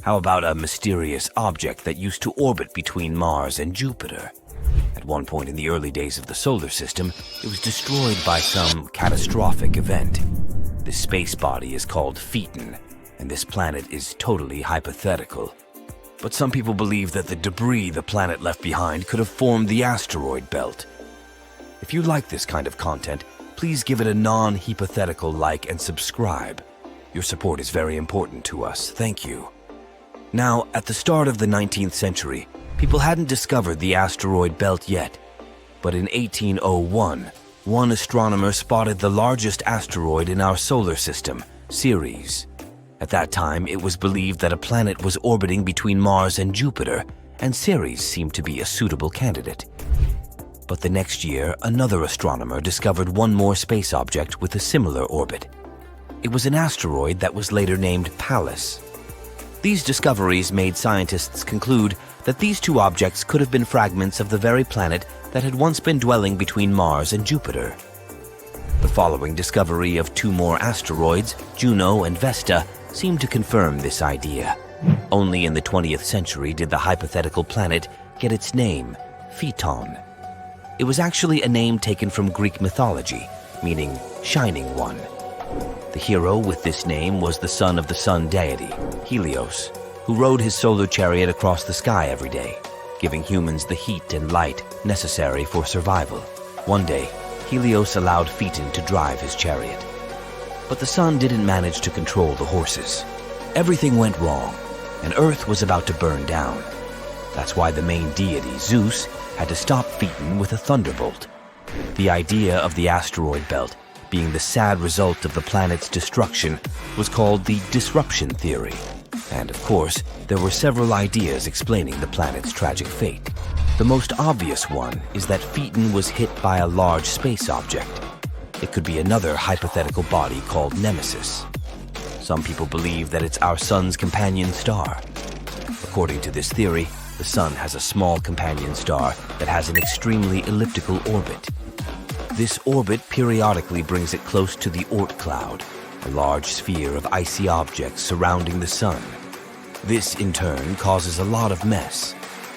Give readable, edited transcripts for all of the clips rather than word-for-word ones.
How about a mysterious object that used to orbit between Mars and Jupiter? At one point in the early days of the solar system, it was destroyed by some catastrophic event. This space body is called Phaeton, and this planet is totally hypothetical. But some people believe that the debris the planet left behind could have formed the asteroid belt. If you like this kind of content, please give it a non-hypothetical like and subscribe. Your support is very important to us. Thank you. Now, at the start of the 19th century, people hadn't discovered the asteroid belt yet. But in 1801, one astronomer spotted the largest asteroid in our solar system, Ceres. At that time, it was believed that a planet was orbiting between Mars and Jupiter, and Ceres seemed to be a suitable candidate. But the next year, another astronomer discovered one more space object with a similar orbit. It was an asteroid that was later named Pallas. These discoveries made scientists conclude that these two objects could have been fragments of the very planet that had once been dwelling between Mars and Jupiter. The following discovery of two more asteroids, Juno and Vesta, seemed to confirm this idea. Only in the 20th century did the hypothetical planet get its name, Phaeton. It was actually a name taken from Greek mythology, meaning shining one. The hero with this name was the son of the sun deity, Helios, who rode his solar chariot across the sky every day, giving humans the heat and light necessary for survival. One day, Helios allowed Phaeton to drive his chariot. But the sun didn't manage to control the horses. Everything went wrong, and Earth was about to burn down. That's why the main deity, Zeus, had to stop Phaeton with a thunderbolt. The idea of the asteroid belt being the sad result of the planet's destruction was called the disruption theory. And of course, there were several ideas explaining the planet's tragic fate. The most obvious one is that Phaeton was hit by a large space object. It could be another hypothetical body called Nemesis. Some people believe that it's our sun's companion star. According to this theory, the sun has a small companion star that has an extremely elliptical orbit. This orbit periodically brings it close to the Oort Cloud, a large sphere of icy objects surrounding the sun. This, in turn, causes a lot of mess.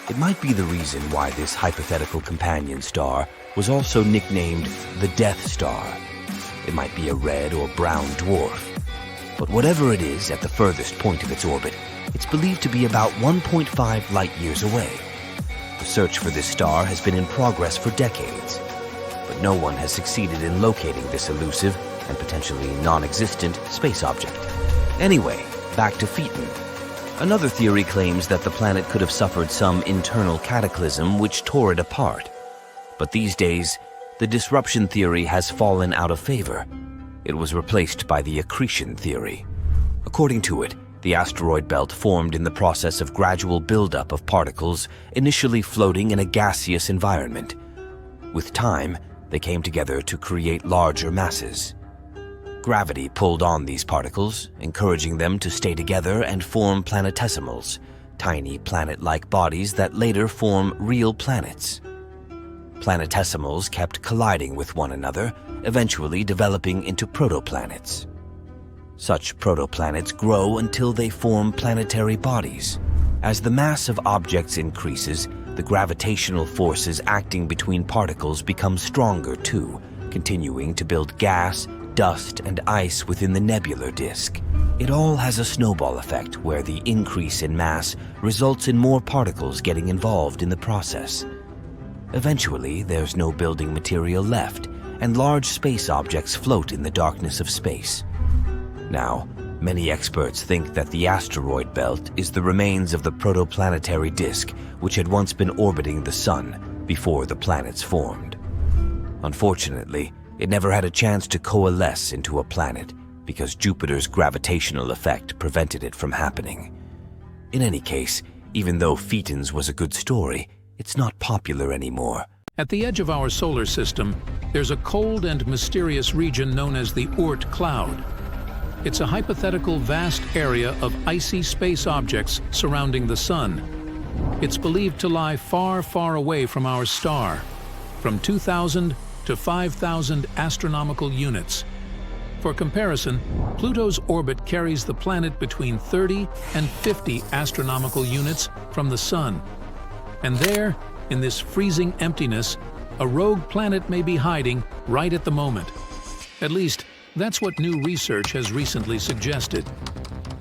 It might be the reason why this hypothetical companion star was also nicknamed the Death Star. It might be a red or brown dwarf. But whatever it is at the furthest point of its orbit, it's believed to be about 1.5 light-years away. The search for this star has been in progress for decades, but no one has succeeded in locating this elusive and potentially non-existent space object. Anyway, back to Phaeton. Another theory claims that the planet could have suffered some internal cataclysm which tore it apart. But these days, the disruption theory has fallen out of favor. It was replaced by the accretion theory. According to it, the asteroid belt formed in the process of gradual buildup of particles initially floating in a gaseous environment. With time, they came together to create larger masses. Gravity pulled on these particles, encouraging them to stay together and form planetesimals, tiny planet-like bodies that later form real planets. Planetesimals kept colliding with one another, eventually developing into protoplanets. Such protoplanets grow until they form planetary bodies. As the mass of objects increases, the gravitational forces acting between particles become stronger too, continuing to build gas, dust, and ice within the nebular disk. It all has a snowball effect where the increase in mass results in more particles getting involved in the process. Eventually, there's no building material left, and large space objects float in the darkness of space. Now, many experts think that the asteroid belt is the remains of the protoplanetary disk which had once been orbiting the sun before the planets formed. Unfortunately, it never had a chance to coalesce into a planet because Jupiter's gravitational effect prevented it from happening. In any case, even though Phaeton's was a good story, it's not popular anymore. At the edge of our solar system, there's a cold and mysterious region known as the Oort Cloud. It's a hypothetical vast area of icy space objects surrounding the sun. It's believed to lie far, far away from our star, from 2,000 to 5,000 astronomical units. For comparison, Pluto's orbit carries the planet between 30 and 50 astronomical units from the Sun. And there, in this freezing emptiness, a rogue planet may be hiding right at the moment. At least, that's what new research has recently suggested.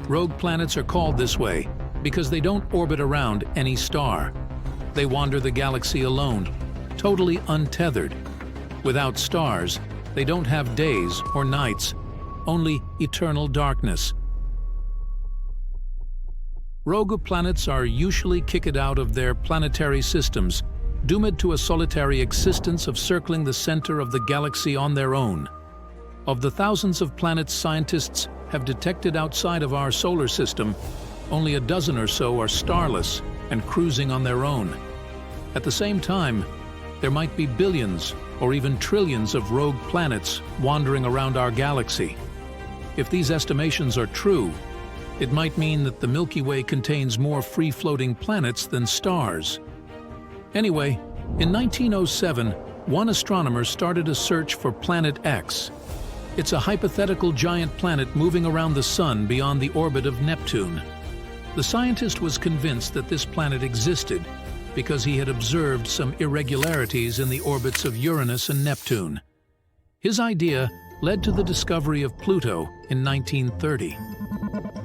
Rogue planets are called this way because they don't orbit around any star. They wander the galaxy alone, totally untethered. Without stars, they don't have days or nights, only eternal darkness. Rogue planets are usually kicked out of their planetary systems, doomed to a solitary existence of circling the center of the galaxy on their own. Of the thousands of planets scientists have detected outside of our solar system, only a dozen or so are starless and cruising on their own. At the same time, there might be billions or even trillions of rogue planets wandering around our galaxy. If these estimations are true, it might mean that the Milky Way contains more free-floating planets than stars. Anyway, in 1907, one astronomer started a search for Planet X. It's a hypothetical giant planet moving around the Sun beyond the orbit of Neptune. The scientist was convinced that this planet existed because he had observed some irregularities in the orbits of Uranus and Neptune. His idea led to the discovery of Pluto in 1930.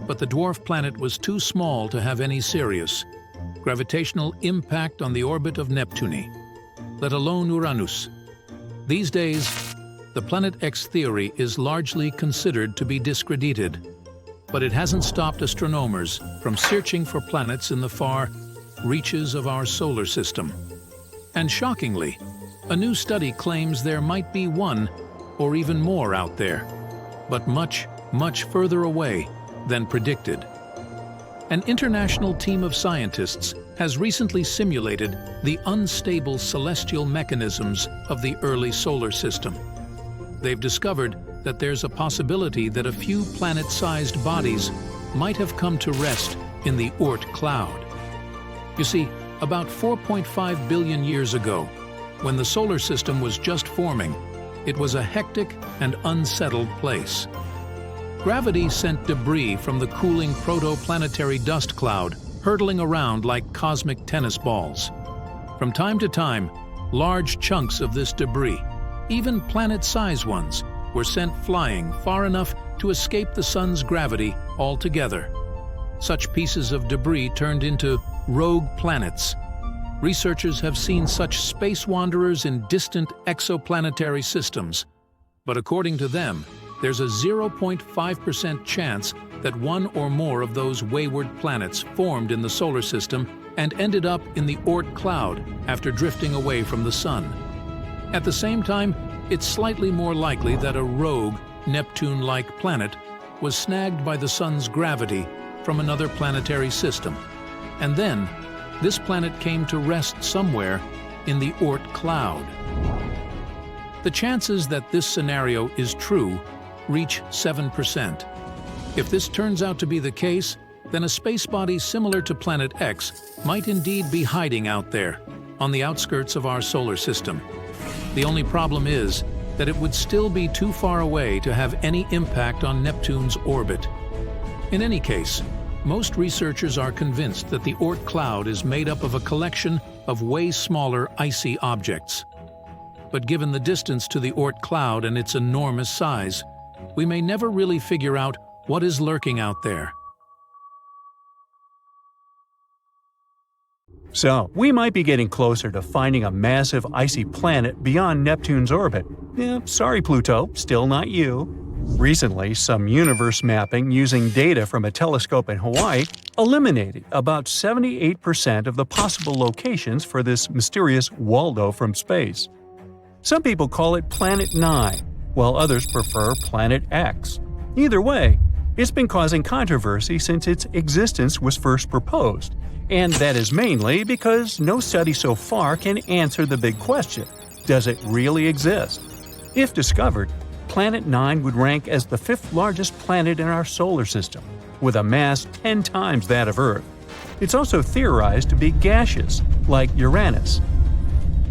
But the dwarf planet was too small to have any serious gravitational impact on the orbit of Neptune, let alone Uranus. These days, the Planet X theory is largely considered to be discredited, but it hasn't stopped astronomers from searching for planets in the far reaches of our solar system. And shockingly, a new study claims there might be one or even more out there, but much, much further away than predicted. An international team of scientists has recently simulated the unstable celestial mechanisms of the early solar system. They've discovered that there's a possibility that a few planet-sized bodies might have come to rest in the Oort Cloud. You see, about 4.5 billion years ago, when the solar system was just forming, it was a hectic and unsettled place. Gravity sent debris from the cooling protoplanetary dust cloud hurtling around like cosmic tennis balls. From time to time, large chunks of this debris, even planet-sized ones, were sent flying far enough to escape the Sun's gravity altogether. Such pieces of debris turned into rogue planets. Researchers have seen such space wanderers in distant exoplanetary systems, but according to them, there's a 0.5% chance that one or more of those wayward planets formed in the solar system and ended up in the Oort Cloud after drifting away from the Sun. At the same time, it's slightly more likely that a rogue, Neptune-like planet was snagged by the Sun's gravity from another planetary system. And then, this planet came to rest somewhere in the Oort Cloud. The chances that this scenario is true reach 7%. If this turns out to be the case, then a space body similar to Planet X might indeed be hiding out there, on the outskirts of our solar system. The only problem is that it would still be too far away to have any impact on Neptune's orbit. In any case, most researchers are convinced that the Oort Cloud is made up of a collection of way smaller icy objects. But given the distance to the Oort Cloud and its enormous size, we may never really figure out what is lurking out there. So, we might be getting closer to finding a massive icy planet beyond Neptune's orbit. Sorry Pluto, still not you. Recently, some universe mapping using data from a telescope in Hawaii eliminated about 78% of the possible locations for this mysterious Waldo from space. Some people call it Planet 9, while others prefer Planet X. Either way, it's been causing controversy since its existence was first proposed, and that is mainly because no study so far can answer the big question: does it really exist? If discovered, Planet 9 would rank as the fifth largest planet in our solar system, with a mass 10 times that of Earth. It's also theorized to be gaseous, like Uranus.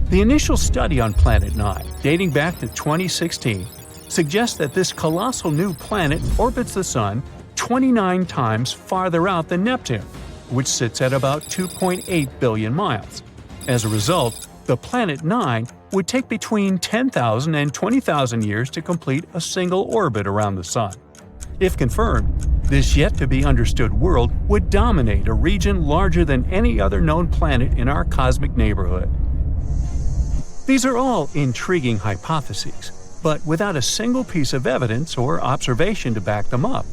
The initial study on Planet 9, dating back to 2016, suggests that this colossal new planet orbits the Sun 29 times farther out than Neptune, which sits at about 2.8 billion miles. As a result, the Planet 9 would take between 10,000 and 20,000 years to complete a single orbit around the Sun. If confirmed, this yet-to-be-understood world would dominate a region larger than any other known planet in our cosmic neighborhood. These are all intriguing hypotheses, but without a single piece of evidence or observation to back them up.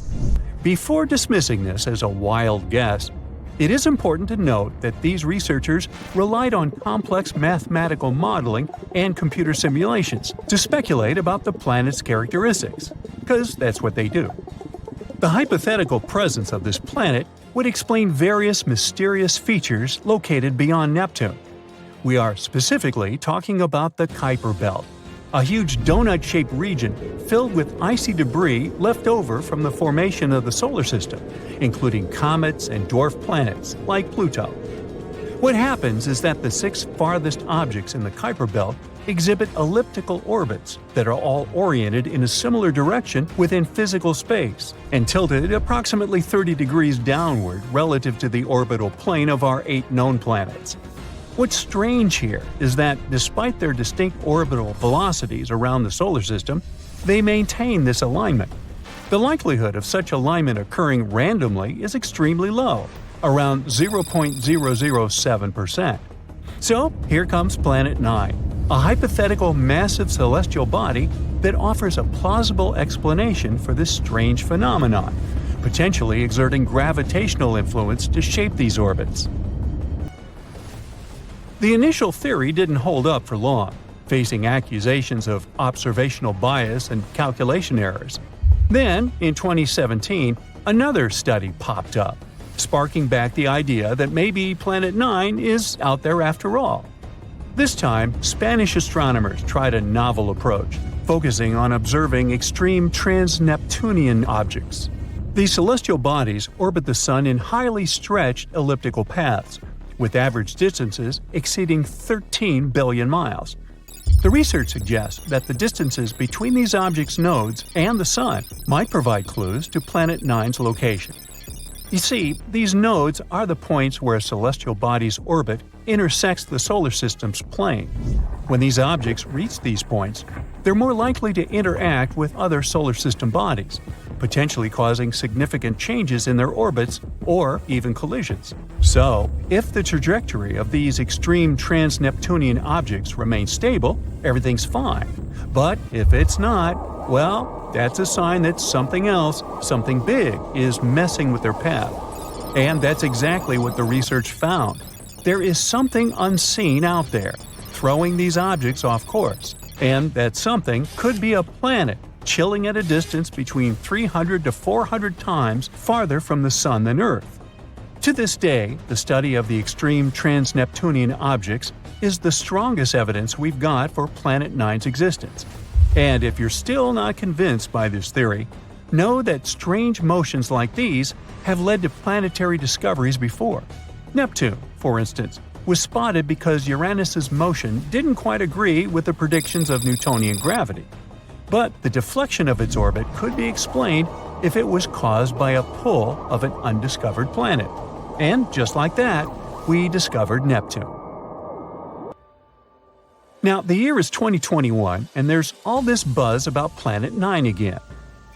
Before dismissing this as a wild guess, it is important to note that these researchers relied on complex mathematical modeling and computer simulations to speculate about the planet's characteristics, because that's what they do. The hypothetical presence of this planet would explain various mysterious features located beyond Neptune. We are specifically talking about the Kuiper Belt, a huge donut-shaped region filled with icy debris left over from the formation of the solar system, including comets and dwarf planets like Pluto. What happens is that the 6 farthest objects in the Kuiper Belt exhibit elliptical orbits that are all oriented in a similar direction within physical space and tilted approximately 30 degrees downward relative to the orbital plane of our 8 known planets. What's strange here is that, despite their distinct orbital velocities around the solar system, they maintain this alignment. The likelihood of such alignment occurring randomly is extremely low, around 0.007%. So, here comes Planet 9, a hypothetical massive celestial body that offers a plausible explanation for this strange phenomenon, potentially exerting gravitational influence to shape these orbits. The initial theory didn't hold up for long, facing accusations of observational bias and calculation errors. Then, in 2017, another study popped up, sparking back the idea that maybe Planet 9 is out there after all. This time, Spanish astronomers tried a novel approach, focusing on observing extreme trans-Neptunian objects. These celestial bodies orbit the Sun in highly stretched elliptical paths, with average distances exceeding 13 billion miles. The research suggests that the distances between these objects' nodes and the Sun might provide clues to Planet 9's location. You see, these nodes are the points where a celestial body's orbit intersects the solar system's plane. When these objects reach these points, they're more likely to interact with other solar system bodies, potentially causing significant changes in their orbits or even collisions. So, if the trajectory of these extreme trans-Neptunian objects remains stable, everything's fine. But if it's not, well, that's a sign that something else, something big, is messing with their path. And that's exactly what the research found. There is something unseen out there, throwing these objects off course. And that something could be a planet, chilling at a distance between 300 to 400 times farther from the Sun than Earth. To this day, the study of the extreme trans-Neptunian objects is the strongest evidence we've got for Planet 9's existence. And if you're still not convinced by this theory, know that strange motions like these have led to planetary discoveries before. Neptune, for instance, was spotted because Uranus's motion didn't quite agree with the predictions of Newtonian gravity. But the deflection of its orbit could be explained if it was caused by a pull of an undiscovered planet. And just like that, we discovered Neptune. Now, the year is 2021, and there's all this buzz about Planet 9 again.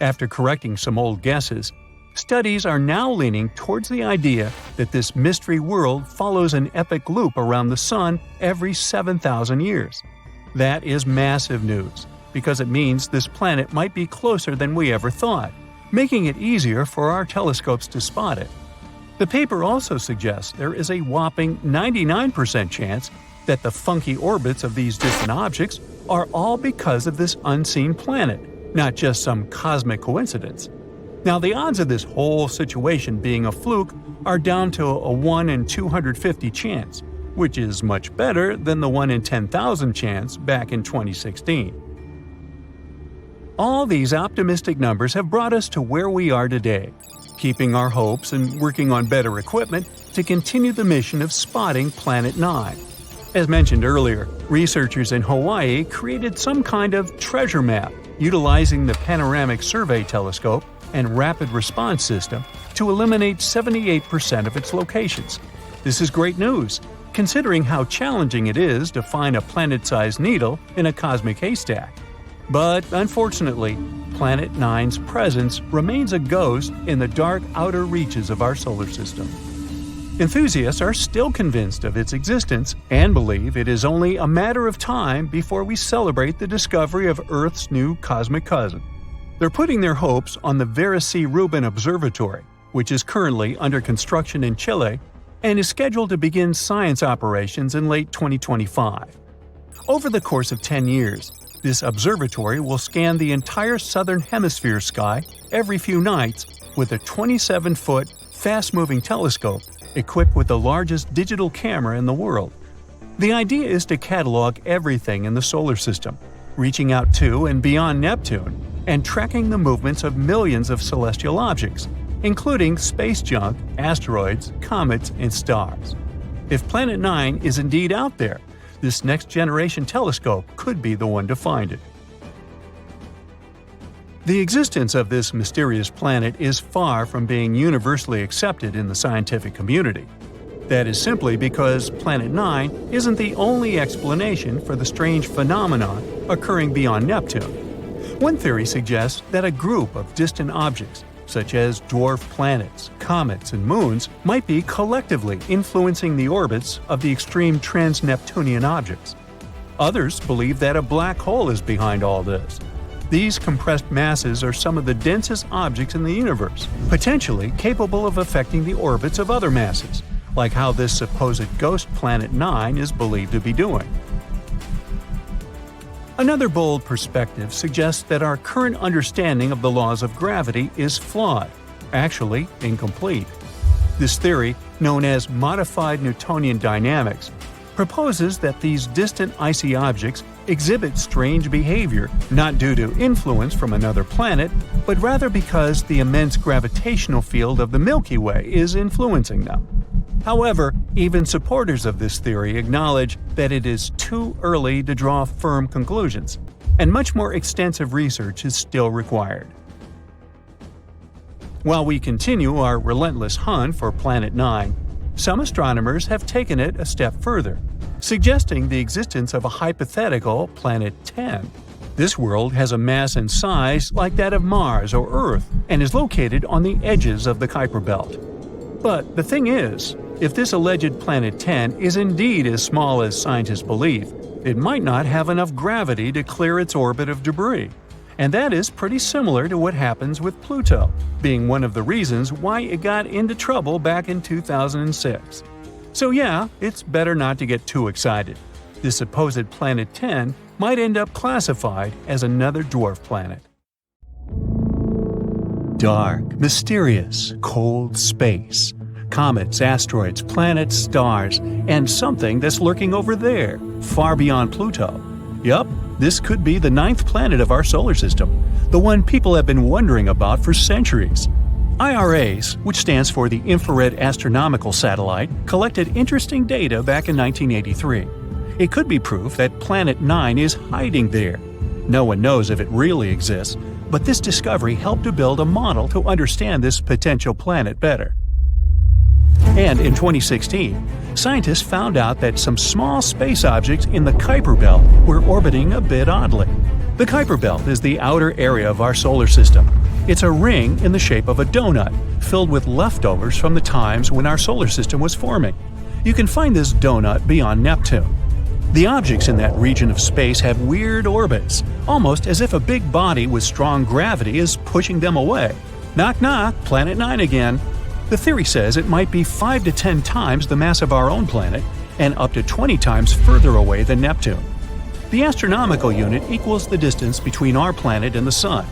After correcting some old guesses, studies are now leaning towards the idea that this mystery world follows an epic loop around the Sun every 7,000 years. That is massive news, because it means this planet might be closer than we ever thought, making it easier for our telescopes to spot it. The paper also suggests there is a whopping 99% chance that the funky orbits of these distant objects are all because of this unseen planet, not just some cosmic coincidence. Now, the odds of this whole situation being a fluke are down to a 1 in 250 chance, which is much better than the 1 in 10,000 chance back in 2016. All these optimistic numbers have brought us to where we are today, keeping our hopes and working on better equipment to continue the mission of spotting Planet 9. As mentioned earlier, researchers in Hawaii created some kind of treasure map utilizing the Panoramic Survey Telescope and Rapid Response System to eliminate 78% of its locations. This is great news, considering how challenging it is to find a planet-sized needle in a cosmic haystack. But unfortunately, Planet 9's presence remains a ghost in the dark outer reaches of our solar system. Enthusiasts are still convinced of its existence and believe it is only a matter of time before we celebrate the discovery of Earth's new cosmic cousin. They're putting their hopes on the Vera C. Rubin Observatory, which is currently under construction in Chile and is scheduled to begin science operations in late 2025. Over the course of 10 years, this observatory will scan the entire southern hemisphere sky every few nights with a 27-foot, fast-moving telescope equipped with the largest digital camera in the world. The idea is to catalog everything in the solar system, reaching out to and beyond Neptune, and tracking the movements of millions of celestial objects, including space junk, asteroids, comets, and stars. If Planet 9 is indeed out there, this next-generation telescope could be the one to find it. The existence of this mysterious planet is far from being universally accepted in the scientific community. That is simply because Planet 9 isn't the only explanation for the strange phenomenon occurring beyond Neptune. One theory suggests that a group of distant objects, such as dwarf planets, comets, and moons, might be collectively influencing the orbits of the extreme trans-Neptunian objects. Others believe that a black hole is behind all this. These compressed masses are some of the densest objects in the universe, potentially capable of affecting the orbits of other masses, like how this supposed ghost Planet 9 is believed to be doing. Another bold perspective suggests that our current understanding of the laws of gravity is flawed, actually incomplete. This theory, known as modified Newtonian dynamics, proposes that these distant icy objects exhibit strange behavior not due to influence from another planet, but rather because the immense gravitational field of the Milky Way is influencing them. However, even supporters of this theory acknowledge that it is too early to draw firm conclusions, and much more extensive research is still required. While we continue our relentless hunt for Planet 9, some astronomers have taken it a step further, suggesting the existence of a hypothetical Planet 10. This world has a mass and size like that of Mars or Earth and is located on the edges of the Kuiper Belt. But the thing is, if this alleged Planet 10 is indeed as small as scientists believe, it might not have enough gravity to clear its orbit of debris. And that is pretty similar to what happens with Pluto, being one of the reasons why it got into trouble back in 2006. So yeah, it's better not to get too excited. This supposed Planet 10 might end up classified as another dwarf planet. Dark, mysterious, cold space. Comets, asteroids, planets, stars, and something that's lurking over there, far beyond Pluto. Yup, this could be the 9th planet of our solar system, the one people have been wondering about for centuries. IRAS, which stands for the Infrared Astronomical Satellite, collected interesting data back in 1983. It could be proof that Planet 9 is hiding there. No one knows if it really exists, but this discovery helped to build a model to understand this potential planet better. And in 2016, scientists found out that some small space objects in the Kuiper Belt were orbiting a bit oddly. The Kuiper Belt is the outer area of our solar system. It's a ring in the shape of a donut, filled with leftovers from the times when our solar system was forming. You can find this donut beyond Neptune. The objects in that region of space have weird orbits, almost as if a big body with strong gravity is pushing them away. Knock knock, Planet 9 again. The theory says it might be 5 to 10 times the mass of our own planet and up to 20 times further away than Neptune. The astronomical unit equals the distance between our planet and the Sun.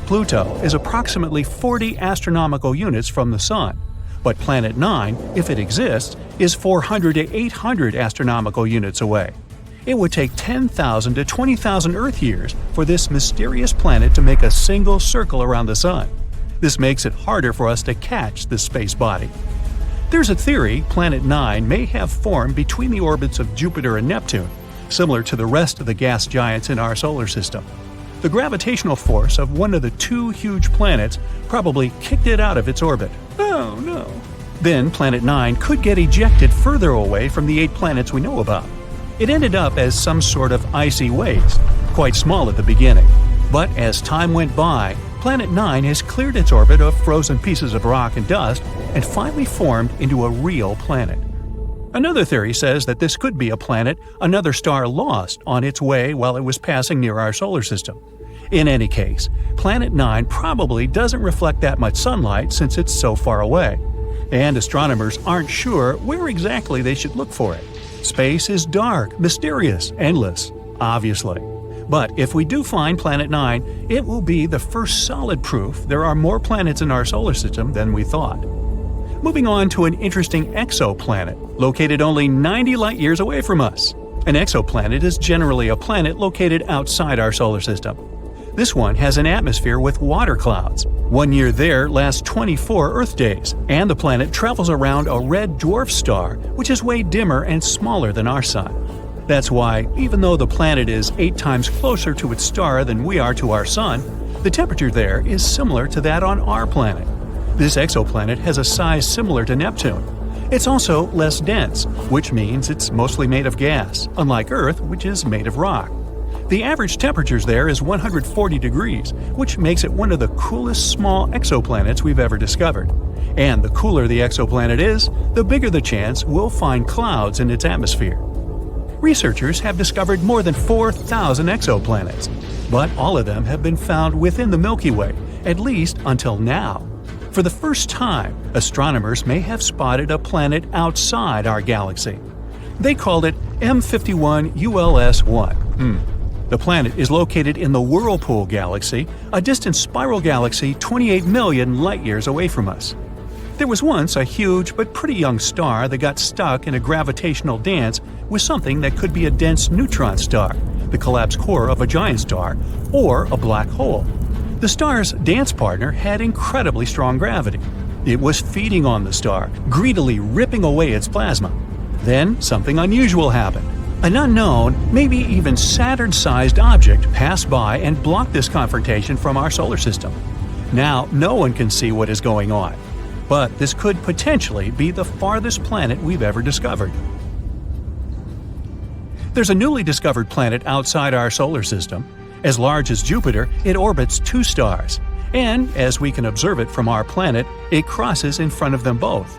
Pluto is approximately 40 astronomical units from the Sun, but Planet 9, if it exists, is 400 to 800 astronomical units away. It would take 10,000 to 20,000 Earth years for this mysterious planet to make a single circle around the Sun. This makes it harder for us to catch this space body. There's a theory Planet 9 may have formed between the orbits of Jupiter and Neptune, similar to the rest of the gas giants in our solar system. The gravitational force of one of the two huge planets probably kicked it out of its orbit. Oh no. Then Planet 9 could get ejected further away from the 8 planets we know about. It ended up as some sort of icy waste, quite small at the beginning. But as time went by, Planet 9 has cleared its orbit of frozen pieces of rock and dust and finally formed into a real planet. Another theory says that this could be a planet another star lost on its way while it was passing near our solar system. In any case, Planet 9 probably doesn't reflect that much sunlight since it's so far away. And astronomers aren't sure where exactly they should look for it. Space is dark, mysterious, endless, obviously. But if we do find Planet 9, it will be the first solid proof there are more planets in our solar system than we thought. Moving on to an interesting exoplanet, located only 90 light-years away from us. An exoplanet is generally a planet located outside our solar system. This one has an atmosphere with water clouds. 1 year there lasts 24 Earth days, and the planet travels around a red dwarf star, which is way dimmer and smaller than our Sun. That's why, even though the planet is 8 times closer to its star than we are to our Sun, the temperature there is similar to that on our planet. This exoplanet has a size similar to Neptune. It's also less dense, which means it's mostly made of gas, unlike Earth, which is made of rock. The average temperatures there is 140 degrees, which makes it one of the coolest small exoplanets we've ever discovered. And the cooler the exoplanet is, the bigger the chance we'll find clouds in its atmosphere. Researchers have discovered more than 4,000 exoplanets, but all of them have been found within the Milky Way, at least until now. For the first time, astronomers may have spotted a planet outside our galaxy. They called it M51 ULS-1. The planet is located in the Whirlpool Galaxy, a distant spiral galaxy 28 million light-years away from us. There was once a huge but pretty young star that got stuck in a gravitational dance with something that could be a dense neutron star, the collapsed core of a giant star, or a black hole. The star's dance partner had incredibly strong gravity. It was feeding on the star, greedily ripping away its plasma. Then something unusual happened. An unknown, maybe even Saturn-sized object passed by and blocked this confrontation from our solar system. Now, no one can see what is going on. But this could potentially be the farthest planet we've ever discovered. There's a newly discovered planet outside our solar system. As large as Jupiter, it orbits 2 stars. And, as we can observe it from our planet, it crosses in front of them both.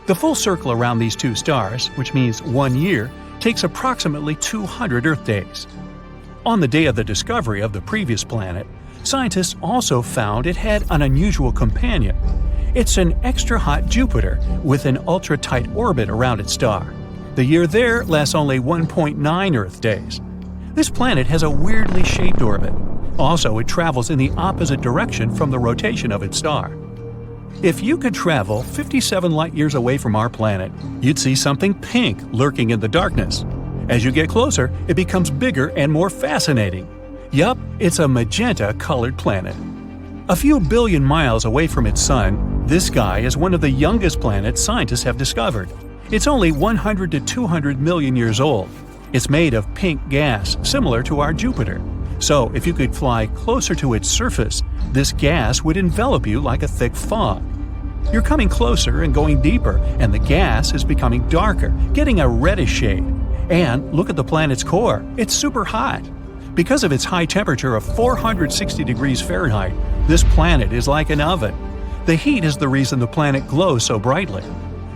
The full circle around these 2 stars, which means 1 year, takes approximately 200 Earth days. On the day of the discovery of the previous planet, scientists also found it had an unusual companion. It's an extra-hot Jupiter with an ultra-tight orbit around its star. The year there lasts only 1.9 Earth days. This planet has a weirdly shaped orbit. Also, it travels in the opposite direction from the rotation of its star. If you could travel 57 light-years away from our planet, you'd see something pink lurking in the darkness. As you get closer, it becomes bigger and more fascinating. Yup, it's a magenta-colored planet. A few billion miles away from its sun, this sky is one of the youngest planets scientists have discovered. It's only 100 to 200 million years old. It's made of pink gas, similar to our Jupiter. So, if you could fly closer to its surface, this gas would envelop you like a thick fog. You're coming closer and going deeper, and the gas is becoming darker, getting a reddish shade. And look at the planet's core. It's super hot. Because of its high temperature of 460 degrees Fahrenheit, this planet is like an oven. The heat is the reason the planet glows so brightly.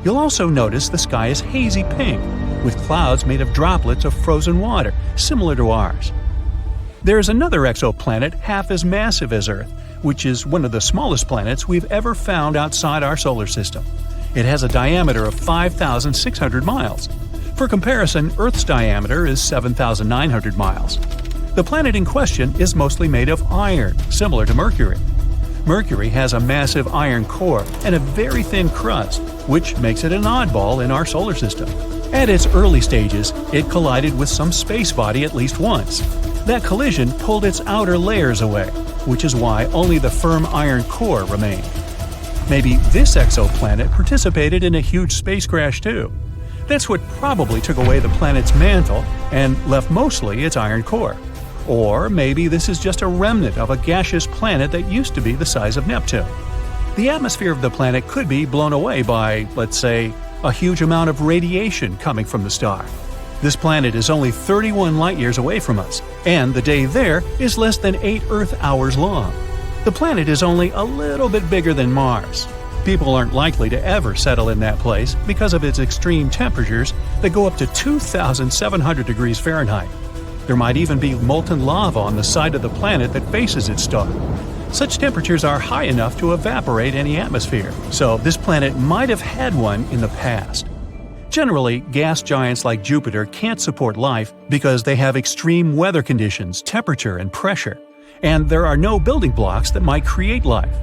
You'll also notice the sky is hazy pink, with clouds made of droplets of frozen water, similar to ours. There is another exoplanet half as massive as Earth, which is one of the smallest planets we've ever found outside our solar system. It has a diameter of 5,600 miles. For comparison, Earth's diameter is 7,900 miles. The planet in question is mostly made of iron, similar to Mercury. Mercury has a massive iron core and a very thin crust, which makes it an oddball in our solar system. At its early stages, it collided with some space body at least once. That collision pulled its outer layers away, which is why only the firm iron core remained. Maybe this exoplanet participated in a huge space crash too. That's what probably took away the planet's mantle and left mostly its iron core. Or maybe this is just a remnant of a gaseous planet that used to be the size of Neptune. The atmosphere of the planet could be blown away by, let's say, a huge amount of radiation coming from the star. This planet is only 31 light-years away from us, and the day there is less than 8 Earth hours long. The planet is only a little bit bigger than Mars. People aren't likely to ever settle in that place because of its extreme temperatures that go up to 2,700 degrees Fahrenheit. There might even be molten lava on the side of the planet that faces its star. Such temperatures are high enough to evaporate any atmosphere, so this planet might have had one in the past. Generally, gas giants like Jupiter can't support life because they have extreme weather conditions, temperature, and pressure, and there are no building blocks that might create life.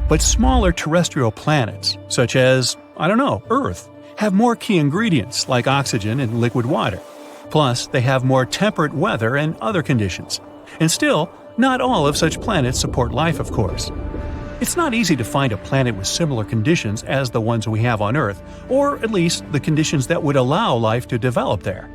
But smaller terrestrial planets, such as, Earth, have more key ingredients like oxygen and liquid water. Plus, they have more temperate weather and other conditions. And still, not all of such planets support life, of course. It's not easy to find a planet with similar conditions as the ones we have on Earth, or at least the conditions that would allow life to develop there.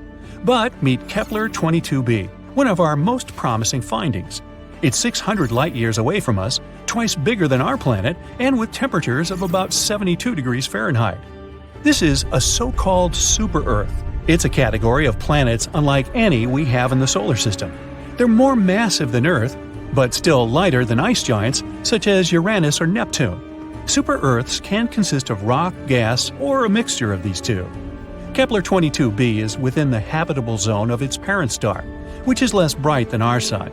But meet Kepler-22b, one of our most promising findings. It's 600 light-years away from us, twice bigger than our planet, and with temperatures of about 72 degrees Fahrenheit. This is a so-called super-Earth. It's a category of planets unlike any we have in the solar system. They're more massive than Earth, but still lighter than ice giants such as Uranus or Neptune. Super-Earths can consist of rock, gas, or a mixture of these two. Kepler-22b is within the habitable zone of its parent star, which is less bright than our Sun.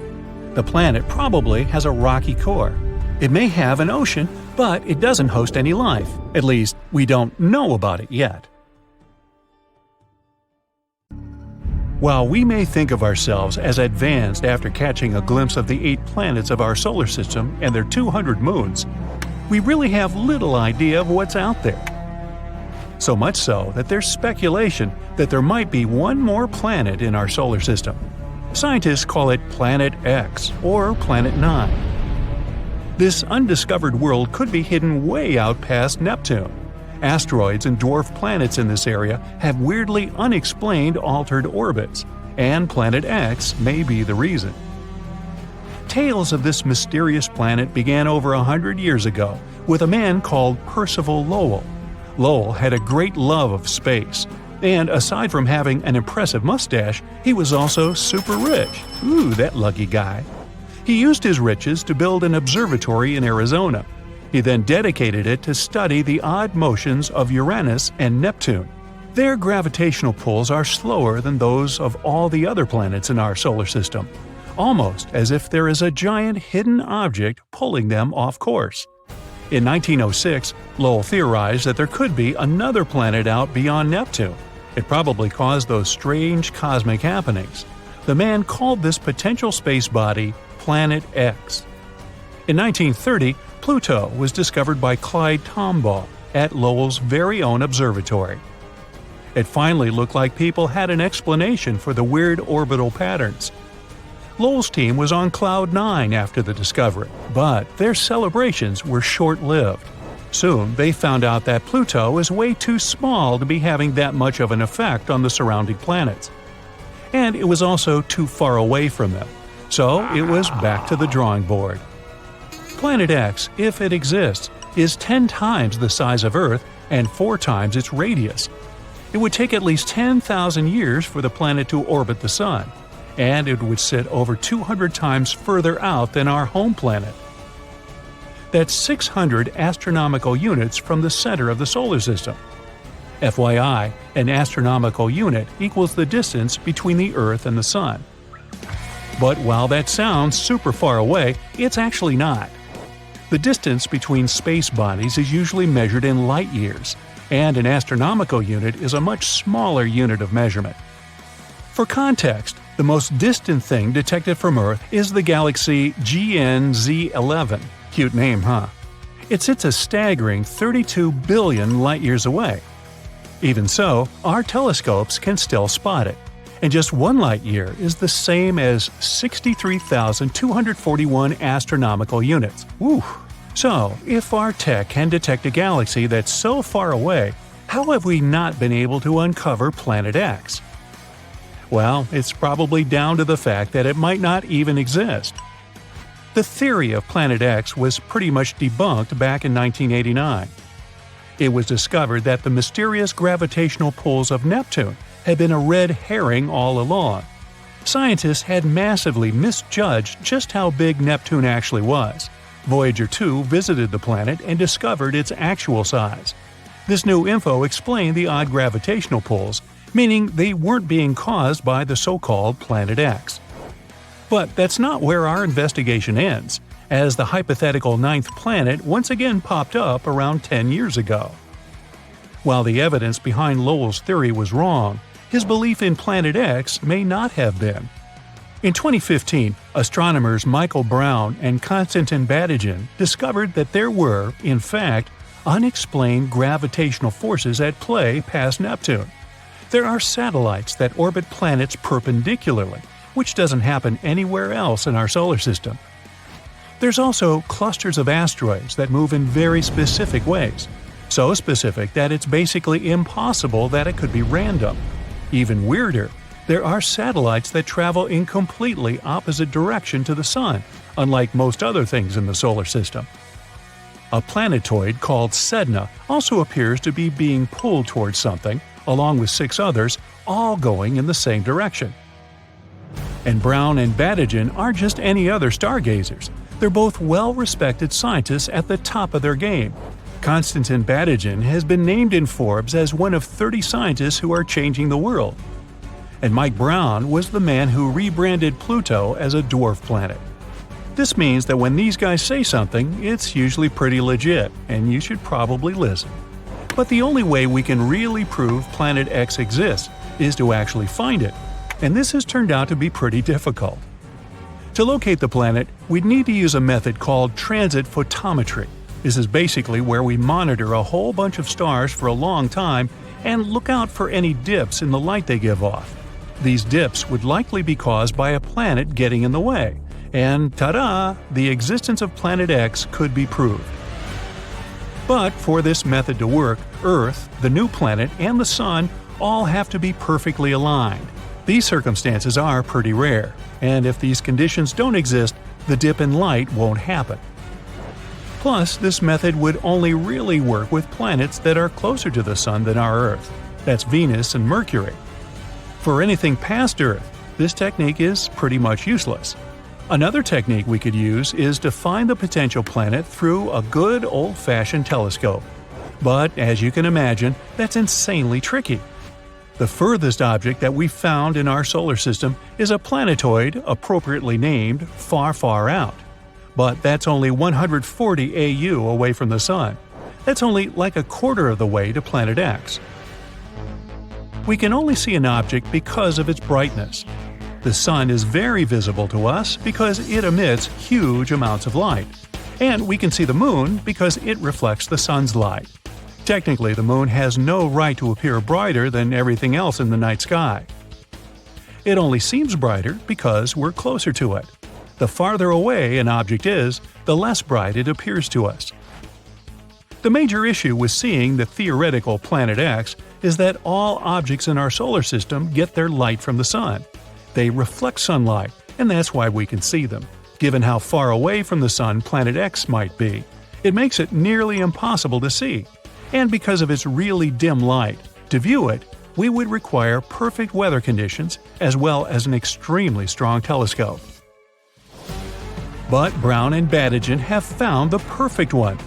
The planet probably has a rocky core. It may have an ocean, but it doesn't host any life. At least, we don't know about it yet. While we may think of ourselves as advanced after catching a glimpse of the 8 planets of our solar system and their 200 moons, we really have little idea of what's out there. So much so that there's speculation that there might be one more planet in our solar system. Scientists call it Planet X or Planet 9. This undiscovered world could be hidden way out past Neptune. Asteroids and dwarf planets in this area have weirdly unexplained altered orbits, and Planet X may be the reason. Tales of this mysterious planet began over 100 years ago with a man called Percival Lowell. Lowell had a great love of space, and aside from having an impressive mustache, he was also super rich. Ooh, that lucky guy. He used his riches to build an observatory in Arizona. He then dedicated it to study the odd motions of Uranus and Neptune. Their gravitational pulls are slower than those of all the other planets in our solar system, almost as if there is a giant hidden object pulling them off course. In 1906, Lowell theorized that there could be another planet out beyond Neptune. It probably caused those strange cosmic happenings. The man called this potential space body Planet X. In 1930, Pluto was discovered by Clyde Tombaugh at Lowell's very own observatory. It finally looked like people had an explanation for the weird orbital patterns. Lowell's team was on cloud 9 after the discovery, but their celebrations were short-lived. Soon, they found out that Pluto is way too small to be having that much of an effect on the surrounding planets. And it was also too far away from them, so it was back to the drawing board. Planet X, if it exists, is 10 times the size of Earth and 4 times its radius. It would take at least 10,000 years for the planet to orbit the Sun, and it would sit over 200 times further out than our home planet. That's 600 astronomical units from the center of the solar system. FYI, an astronomical unit equals the distance between the Earth and the Sun. But while that sounds super far away, it's actually not. The distance between space bodies is usually measured in light years, and an astronomical unit is a much smaller unit of measurement. For context, the most distant thing detected from Earth is the galaxy GNZ11. Cute name, huh? It sits a staggering 32 billion light-years away. Even so, our telescopes can still spot it, and just 1 light-year is the same as 63,241 astronomical units. Woo! So, if our tech can detect a galaxy that's so far away, how have we not been able to uncover Planet X? Well, it's probably down to the fact that it might not even exist. The theory of Planet X was pretty much debunked back in 1989. It was discovered that the mysterious gravitational pulls of Neptune had been a red herring all along. Scientists had massively misjudged just how big Neptune actually was. Voyager 2 visited the planet and discovered its actual size. This new info explained the odd gravitational pulls, meaning they weren't being caused by the so-called Planet X. But that's not where our investigation ends, as the hypothetical ninth planet once again popped up around 10 years ago. While the evidence behind Lowell's theory was wrong, his belief in Planet X may not have been. In 2015, astronomers Michael Brown and Konstantin Batygin discovered that there were, in fact, unexplained gravitational forces at play past Neptune. There are satellites that orbit planets perpendicularly, which doesn't happen anywhere else in our solar system. There's also clusters of asteroids that move in very specific ways, so specific that it's basically impossible that it could be random. Even weirder, there are satellites that travel in completely opposite direction to the Sun, unlike most other things in the solar system. A planetoid called Sedna also appears to be being pulled towards something, along with 6 others, all going in the same direction. And Brown and Batygin aren't just any other stargazers. They're both well-respected scientists at the top of their game. Konstantin Batygin has been named in Forbes as one of 30 scientists who are changing the world. And Mike Brown was the man who rebranded Pluto as a dwarf planet. This means that when these guys say something, it's usually pretty legit, and you should probably listen. But the only way we can really prove Planet X exists is to actually find it, and this has turned out to be pretty difficult. To locate the planet, we'd need to use a method called transit photometry. This is basically where we monitor a whole bunch of stars for a long time and look out for any dips in the light they give off. These dips would likely be caused by a planet getting in the way, and ta-da! The existence of Planet X could be proved. But for this method to work, Earth, the new planet, and the Sun all have to be perfectly aligned. These circumstances are pretty rare, and if these conditions don't exist, the dip in light won't happen. Plus, this method would only really work with planets that are closer to the Sun than our Earth. That's Venus and Mercury. For anything past Earth, this technique is pretty much useless. Another technique we could use is to find the potential planet through a good old-fashioned telescope. But as you can imagine, that's insanely tricky. The furthest object that we've found in our solar system is a planetoid appropriately named Far, Far Out. But that's only 140 AU away from the Sun. That's only like a quarter of the way to Planet X. We can only see an object because of its brightness. The Sun is very visible to us because it emits huge amounts of light. And we can see the Moon because it reflects the Sun's light. Technically, the Moon has no right to appear brighter than everything else in the night sky. It only seems brighter because we're closer to it. The farther away an object is, the less bright it appears to us. The major issue with seeing the theoretical Planet X is that all objects in our solar system get their light from the Sun. They reflect sunlight, and that's why we can see them. Given how far away from the Sun Planet X might be, it makes it nearly impossible to see. And because of its really dim light, to view it, we would require perfect weather conditions as well as an extremely strong telescope. But Brown and Batygin have found the perfect one.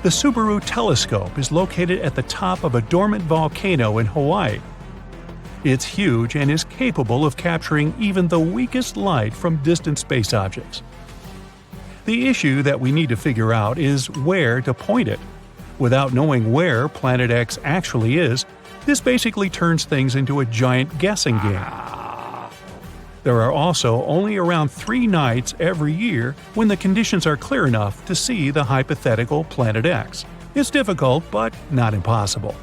The Subaru telescope is located at the top of a dormant volcano in Hawaii. It's huge and is capable of capturing even the weakest light from distant space objects. The issue that we need to figure out is where to point it. Without knowing where Planet X actually is, this basically turns things into a giant guessing game. There are also only around 3 nights every year when the conditions are clear enough to see the hypothetical Planet X. It's difficult, but not impossible.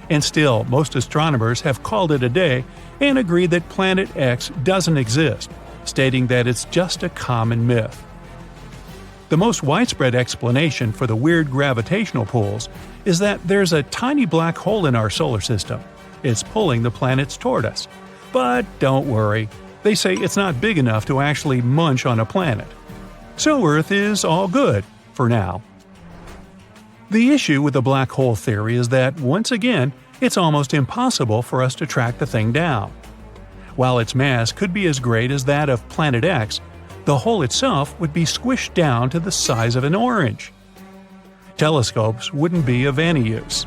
And still, most astronomers have called it a day and agreed that Planet X doesn't exist, stating that it's just a common myth. The most widespread explanation for the weird gravitational pulls is that there's a tiny black hole in our solar system. It's pulling the planets toward us. But don't worry, they say it's not big enough to actually munch on a planet. So Earth is all good, for now. The issue with the black hole theory is that, once again, it's almost impossible for us to track the thing down. While its mass could be as great as that of Planet X, the hole itself would be squished down to the size of an orange. Telescopes wouldn't be of any use.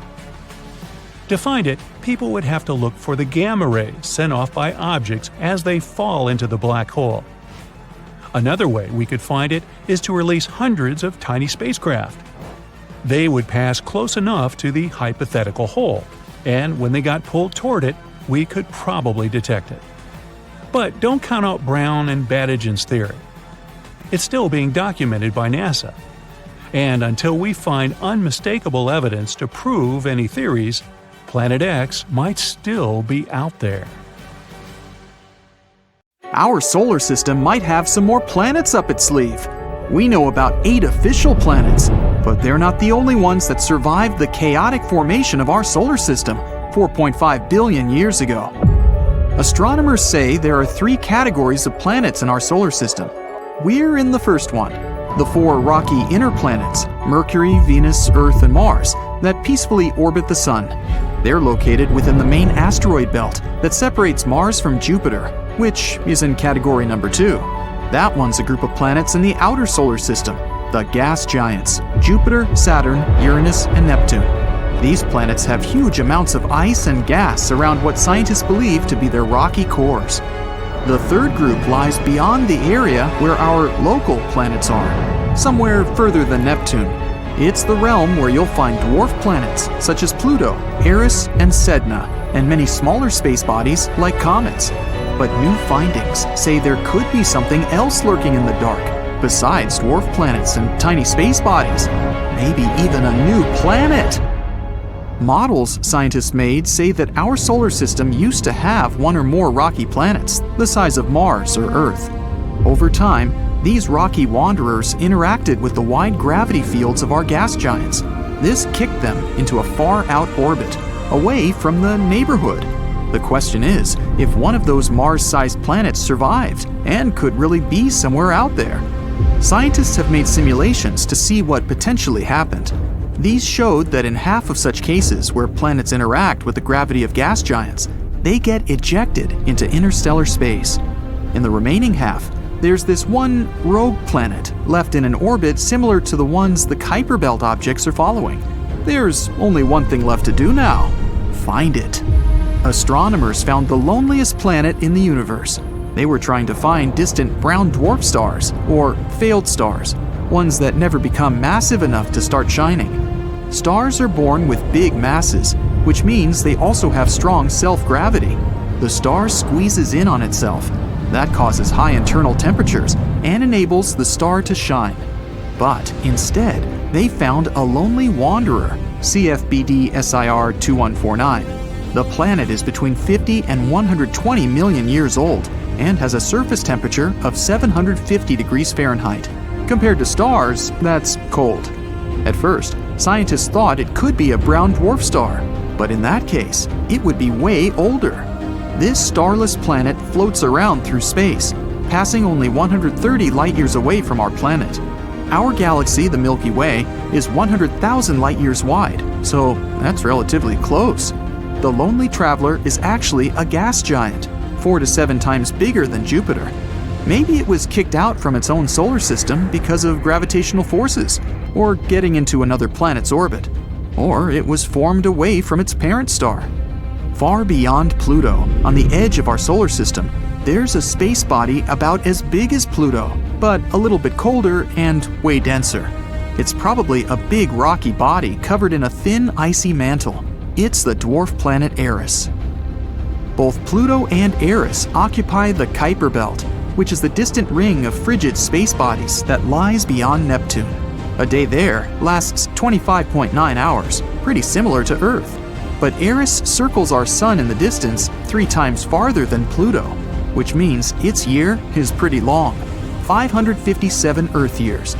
To find it, people would have to look for the gamma rays sent off by objects as they fall into the black hole. Another way we could find it is to release hundreds of tiny spacecraft. They would pass close enough to the hypothetical hole, and when they got pulled toward it, we could probably detect it. But don't count out Brown and Badigeon's theory. It's still being documented by NASA. And until we find unmistakable evidence to prove any theories, Planet X might still be out there. Our solar system might have some more planets up its sleeve. We know about 8 official planets, but they're not the only ones that survived the chaotic formation of our solar system 4.5 billion years ago. Astronomers say there are 3 categories of planets in our solar system. We're in the first one, the 4 rocky inner planets, Mercury, Venus, Earth, and Mars, that peacefully orbit the Sun. They're located within the main asteroid belt that separates Mars from Jupiter, which is in category number 2. That one's a group of planets in the outer solar system, the gas giants, Jupiter, Saturn, Uranus, and Neptune. These planets have huge amounts of ice and gas around what scientists believe to be their rocky cores. The third group lies beyond the area where our local planets are, somewhere further than Neptune. It's the realm where you'll find dwarf planets such as Pluto, Eris, and Sedna, and many smaller space bodies like comets. But new findings say there could be something else lurking in the dark, besides dwarf planets and tiny space bodies. Maybe even a new planet! Models scientists made say that our solar system used to have 1 or more rocky planets, the size of Mars or Earth. Over time, these rocky wanderers interacted with the wide gravity fields of our gas giants. This kicked them into a far-out orbit, away from the neighborhood. The question is, if one of those Mars-sized planets survived and could really be somewhere out there. Scientists have made simulations to see what potentially happened. These showed that in half of such cases where planets interact with the gravity of gas giants, they get ejected into interstellar space. In the remaining half, there's this one rogue planet left in an orbit similar to the ones the Kuiper Belt objects are following. There's only one thing left to do now: find it. Astronomers found the loneliest planet in the universe. They were trying to find distant brown dwarf stars, or failed stars, ones that never become massive enough to start shining. Stars are born with big masses, which means they also have strong self-gravity. The star squeezes in on itself. That causes high internal temperatures and enables the star to shine. But instead, they found a lonely wanderer, CFBD SIR 2149. The planet is between 50 and 120 million years old and has a surface temperature of 750 degrees Fahrenheit. Compared to stars, that's cold. At first, scientists thought it could be a brown dwarf star, but in that case, it would be way older. This starless planet floats around through space, passing only 130 light-years away from our planet. Our galaxy, the Milky Way, is 100,000 light-years wide, so that's relatively close. The lonely traveler is actually a gas giant, 4 to 7 times bigger than Jupiter. Maybe it was kicked out from its own solar system because of gravitational forces, or getting into another planet's orbit. Or it was formed away from its parent star. Far beyond Pluto, on the edge of our solar system, there's a space body about as big as Pluto, but a little bit colder and way denser. It's probably a big rocky body covered in a thin icy mantle. It's the dwarf planet Eris. Both Pluto and Eris occupy the Kuiper Belt, which is the distant ring of frigid space bodies that lies beyond Neptune. A day there lasts 25.9 hours, pretty similar to Earth. But Eris circles our sun in the distance 3 times farther than Pluto, which means its year is pretty long, 557 Earth years.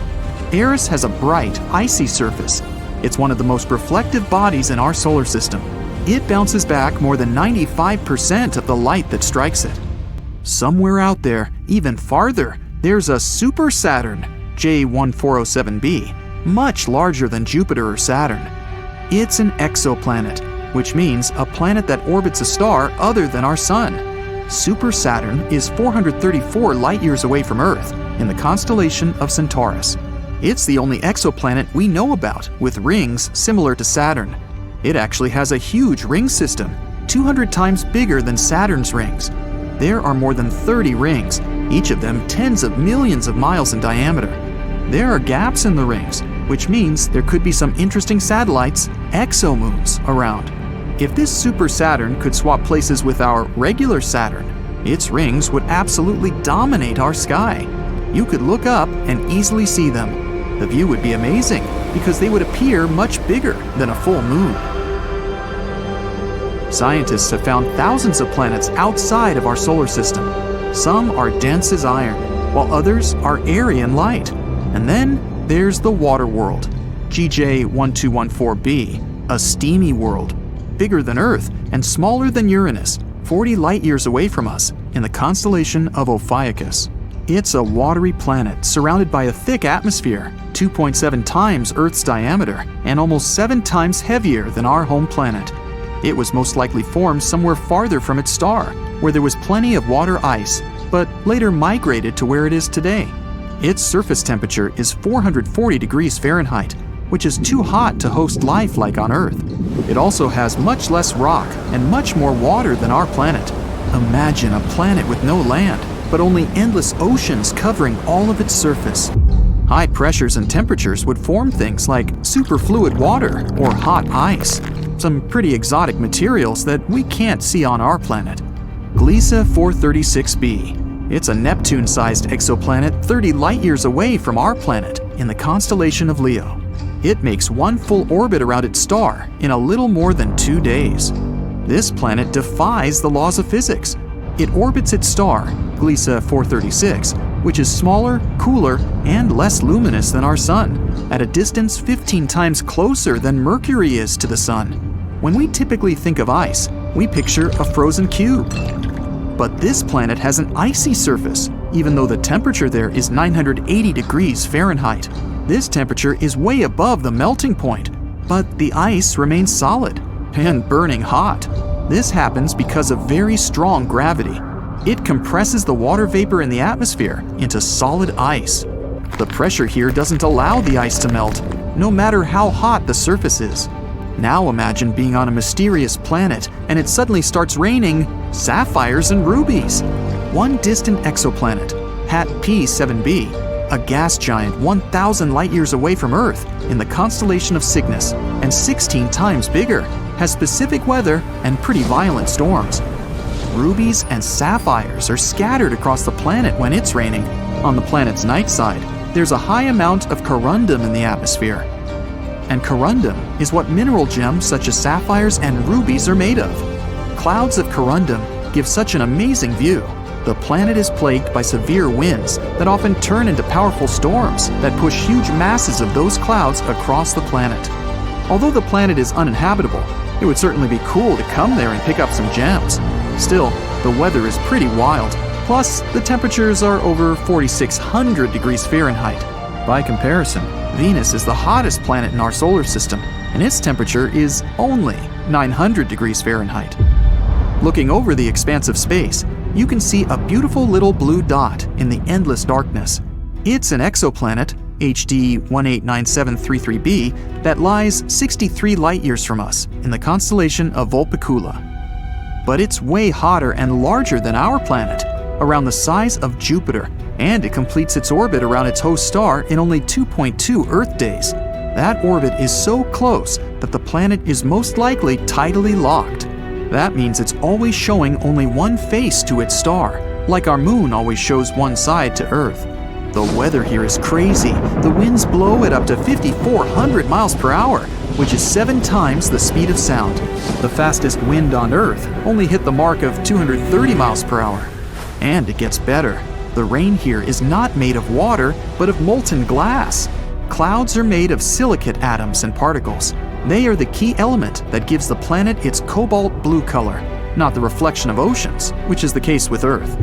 Eris has a bright, icy surface. It's one of the most reflective bodies in our solar system. it bounces back more than 95% of the light that strikes it. Somewhere out there, even farther, there's a super Saturn, J1407b, much larger than Jupiter or Saturn. It's an exoplanet, which means a planet that orbits a star other than our Sun. Super Saturn is 434 light-years away from Earth in the constellation of Centaurus. It's the only exoplanet we know about with rings similar to Saturn. It actually has a huge ring system, 200 times bigger than Saturn's rings. There are more than 30 rings, each of them tens of millions of miles in diameter. There are gaps in the rings, which means there could be some interesting satellites, exomoons, around. If this super Saturn could swap places with our regular Saturn, its rings would absolutely dominate our sky. You could look up and easily see them. The view would be amazing because they would appear much bigger than a full moon. Scientists have found thousands of planets outside of our solar system. Some are dense as iron, while others are airy and light. And then there's the water world, GJ1214b, a steamy world, bigger than Earth and smaller than Uranus, 40 light-years away from us, in the constellation of Ophiuchus. It's a watery planet surrounded by a thick atmosphere, 2.7 times Earth's diameter, and almost 7 times heavier than our home planet. It was most likely formed somewhere farther from its star, where there was plenty of water ice, but later migrated to where it is today. Its surface temperature is 440 degrees Fahrenheit, which is too hot to host life like on Earth. It also has much less rock and much more water than our planet. Imagine a planet with no land, but only endless oceans covering all of its surface. High pressures and temperatures would form things like superfluid water or hot ice, some pretty exotic materials that we can't see on our planet. Gliese 436b. It's a Neptune-sized exoplanet 30 light-years away from our planet in the constellation of Leo. It makes one full orbit around its star in a little more than 2 days. This planet defies the laws of physics. It orbits its star, Gliese 436, which is smaller, cooler, and less luminous than our Sun, at a distance 15 times closer than Mercury is to the Sun. When we typically think of ice, we picture a frozen cube. But this planet has an icy surface, even though the temperature there is 980 degrees Fahrenheit. This temperature is way above the melting point, but the ice remains solid and burning hot. This happens because of very strong gravity. It compresses the water vapor in the atmosphere into solid ice. The pressure here doesn't allow the ice to melt, no matter how hot the surface is. Now imagine being on a mysterious planet and it suddenly starts raining sapphires and rubies. One distant exoplanet, HAT P7b, a gas giant 1,000 light-years away from Earth in the constellation of Cygnus and 16 times bigger, has specific weather and pretty violent storms. Rubies and sapphires are scattered across the planet when it's raining. On the planet's night side, there's a high amount of corundum in the atmosphere. And corundum is what mineral gems such as sapphires and rubies are made of. Clouds of corundum give such an amazing view. The planet is plagued by severe winds that often turn into powerful storms that push huge masses of those clouds across the planet. Although the planet is uninhabitable, it would certainly be cool to come there and pick up some gems. Still, the weather is pretty wild. Plus, the temperatures are over 4,600 degrees Fahrenheit. By comparison, Venus is the hottest planet in our solar system, and its temperature is only 900 degrees Fahrenheit. Looking over the expanse of space, you can see a beautiful little blue dot in the endless darkness. It's an exoplanet, HD 189733b, that lies 63 light-years from us in the constellation of Vulpecula. But it's way hotter and larger than our planet, around the size of Jupiter, and it completes its orbit around its host star in only 2.2 Earth days. That orbit is so close that the planet is most likely tidally locked. That means it's always showing only one face to its star, like our moon always shows one side to Earth. The weather here is crazy. The winds blow at up to 5,400 miles per hour, which is 7 times the speed of sound. The fastest wind on Earth only hit the mark of 230 miles per hour. And it gets better. The rain here is not made of water, but of molten glass. Clouds are made of silicate atoms and particles. They are the key element that gives the planet its cobalt blue color, not the reflection of oceans, which is the case with Earth.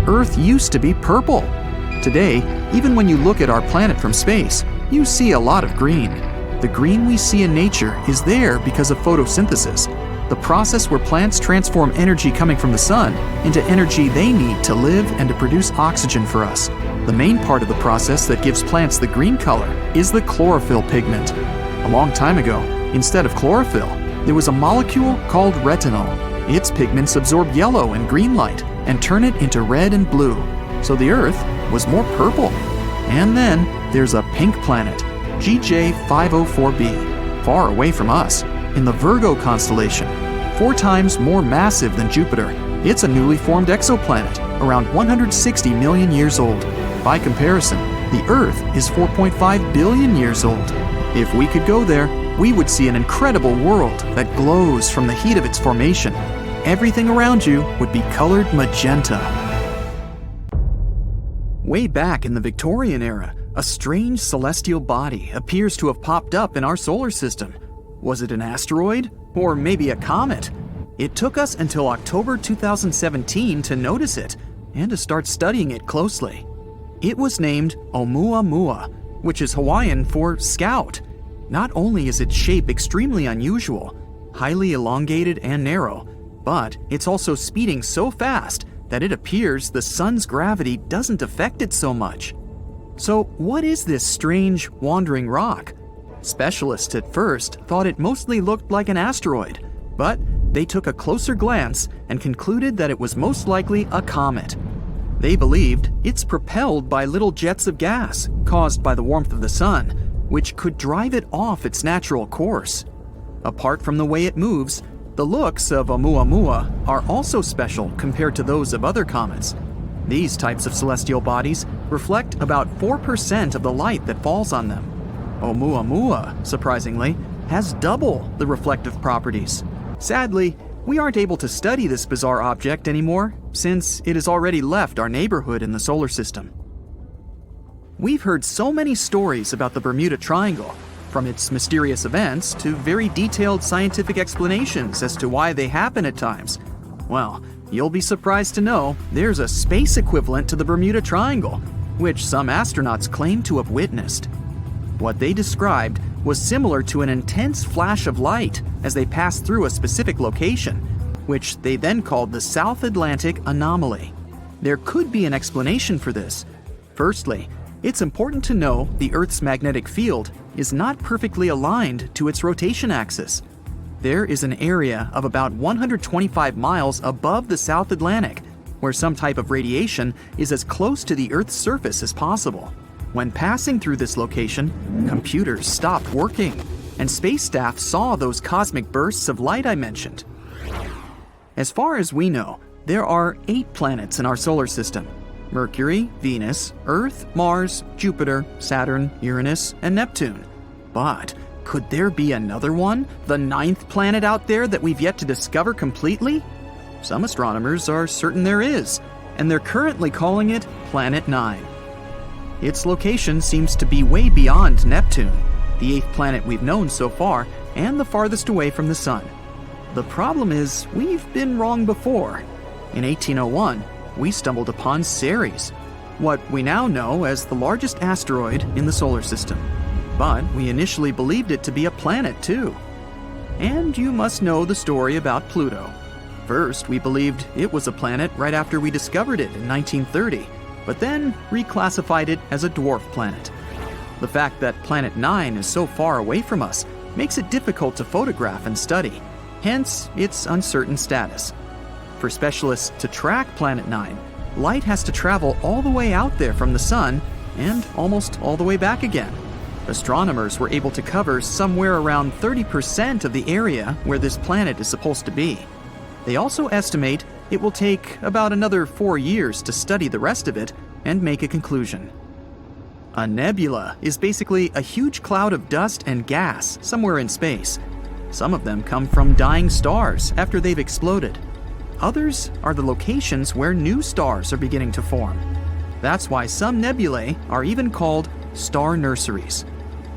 Earth used to be purple. Today, even when you look at our planet from space, you see a lot of green. The green we see in nature is there because of photosynthesis, the process where plants transform energy coming from the sun into energy they need to live and to produce oxygen for us. The main part of the process that gives plants the green color is the chlorophyll pigment. A long time ago, instead of chlorophyll, there was a molecule called retinol. Its pigments absorb yellow and green light and turn it into red and blue, so the Earth was more purple. And then there's a pink planet, GJ 504b, far away from us, in the Virgo constellation. 4 times more massive than Jupiter, it's a newly formed exoplanet, around 160 million years old. By comparison, the Earth is 4.5 billion years old. If we could go there, we would see an incredible world that glows from the heat of its formation. Everything around you would be colored magenta. Way back in the Victorian era, a strange celestial body appears to have popped up in our solar system. Was it an asteroid? Or maybe a comet? It took us until October 2017 to notice it and to start studying it closely. It was named Oumuamua, which is Hawaiian for scout. Not only is its shape extremely unusual, highly elongated and narrow, but it's also speeding so fast that it appears the sun's gravity doesn't affect it so much. So what is this strange wandering rock? Specialists at first thought it mostly looked like an asteroid, but they took a closer glance and concluded that it was most likely a comet. They believed it's propelled by little jets of gas caused by the warmth of the sun, which could drive it off its natural course. Apart from the way it moves, the looks of Oumuamua are also special compared to those of other comets. These types of celestial bodies reflect about 4% of the light that falls on them. Oumuamua, surprisingly, has double the reflective properties. Sadly, we aren't able to study this bizarre object anymore since it has already left our neighborhood in the solar system. We've heard so many stories about the Bermuda Triangle, from its mysterious events to very detailed scientific explanations as to why they happen at times. Well, you'll be surprised to know there's a space equivalent to the Bermuda Triangle, which some astronauts claim to have witnessed. What they described was similar to an intense flash of light as they passed through a specific location, which they then called the South Atlantic Anomaly. There could be an explanation for this. Firstly, it's important to know the Earth's magnetic field is not perfectly aligned to its rotation axis. There is an area of about 125 miles above the South Atlantic where some type of radiation is as close to the Earth's surface as possible. When passing through this location, computers stopped working, and space staff saw those cosmic bursts of light I mentioned. As far as we know, there are 8 planets in our solar system: Mercury, Venus, Earth, Mars, Jupiter, Saturn, Uranus, and Neptune. But could there be another one, the 9th planet out there that we've yet to discover completely? Some astronomers are certain there is, and they're currently calling it Planet 9. Its location seems to be way beyond Neptune, the 8th planet we've known so far, and the farthest away from the Sun. The problem is, we've been wrong before. In 1801, we stumbled upon Ceres, what we now know as the largest asteroid in the solar system. But we initially believed it to be a planet too. And you must know the story about Pluto. First, we believed it was a planet right after we discovered it in 1930, but then reclassified it as a dwarf planet. The fact that Planet 9 is so far away from us makes it difficult to photograph and study, hence its uncertain status. For specialists to track Planet 9, light has to travel all the way out there from the Sun and almost all the way back again. Astronomers were able to cover somewhere around 30% of the area where this planet is supposed to be. They also estimate it will take about another 4 years to study the rest of it and make a conclusion. A nebula is basically a huge cloud of dust and gas somewhere in space. Some of them come from dying stars after they've exploded. Others are the locations where new stars are beginning to form. That's why some nebulae are even called star nurseries.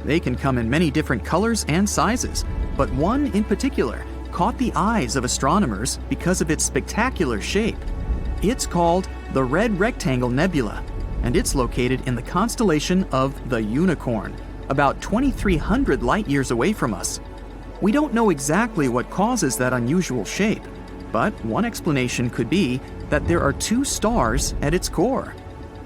They can come in many different colors and sizes, but one in particular caught the eyes of astronomers because of its spectacular shape. It's called the Red Rectangle Nebula, and it's located in the constellation of the Unicorn, about 2,300 light-years away from us. We don't know exactly what causes that unusual shape, but one explanation could be that there are two stars at its core.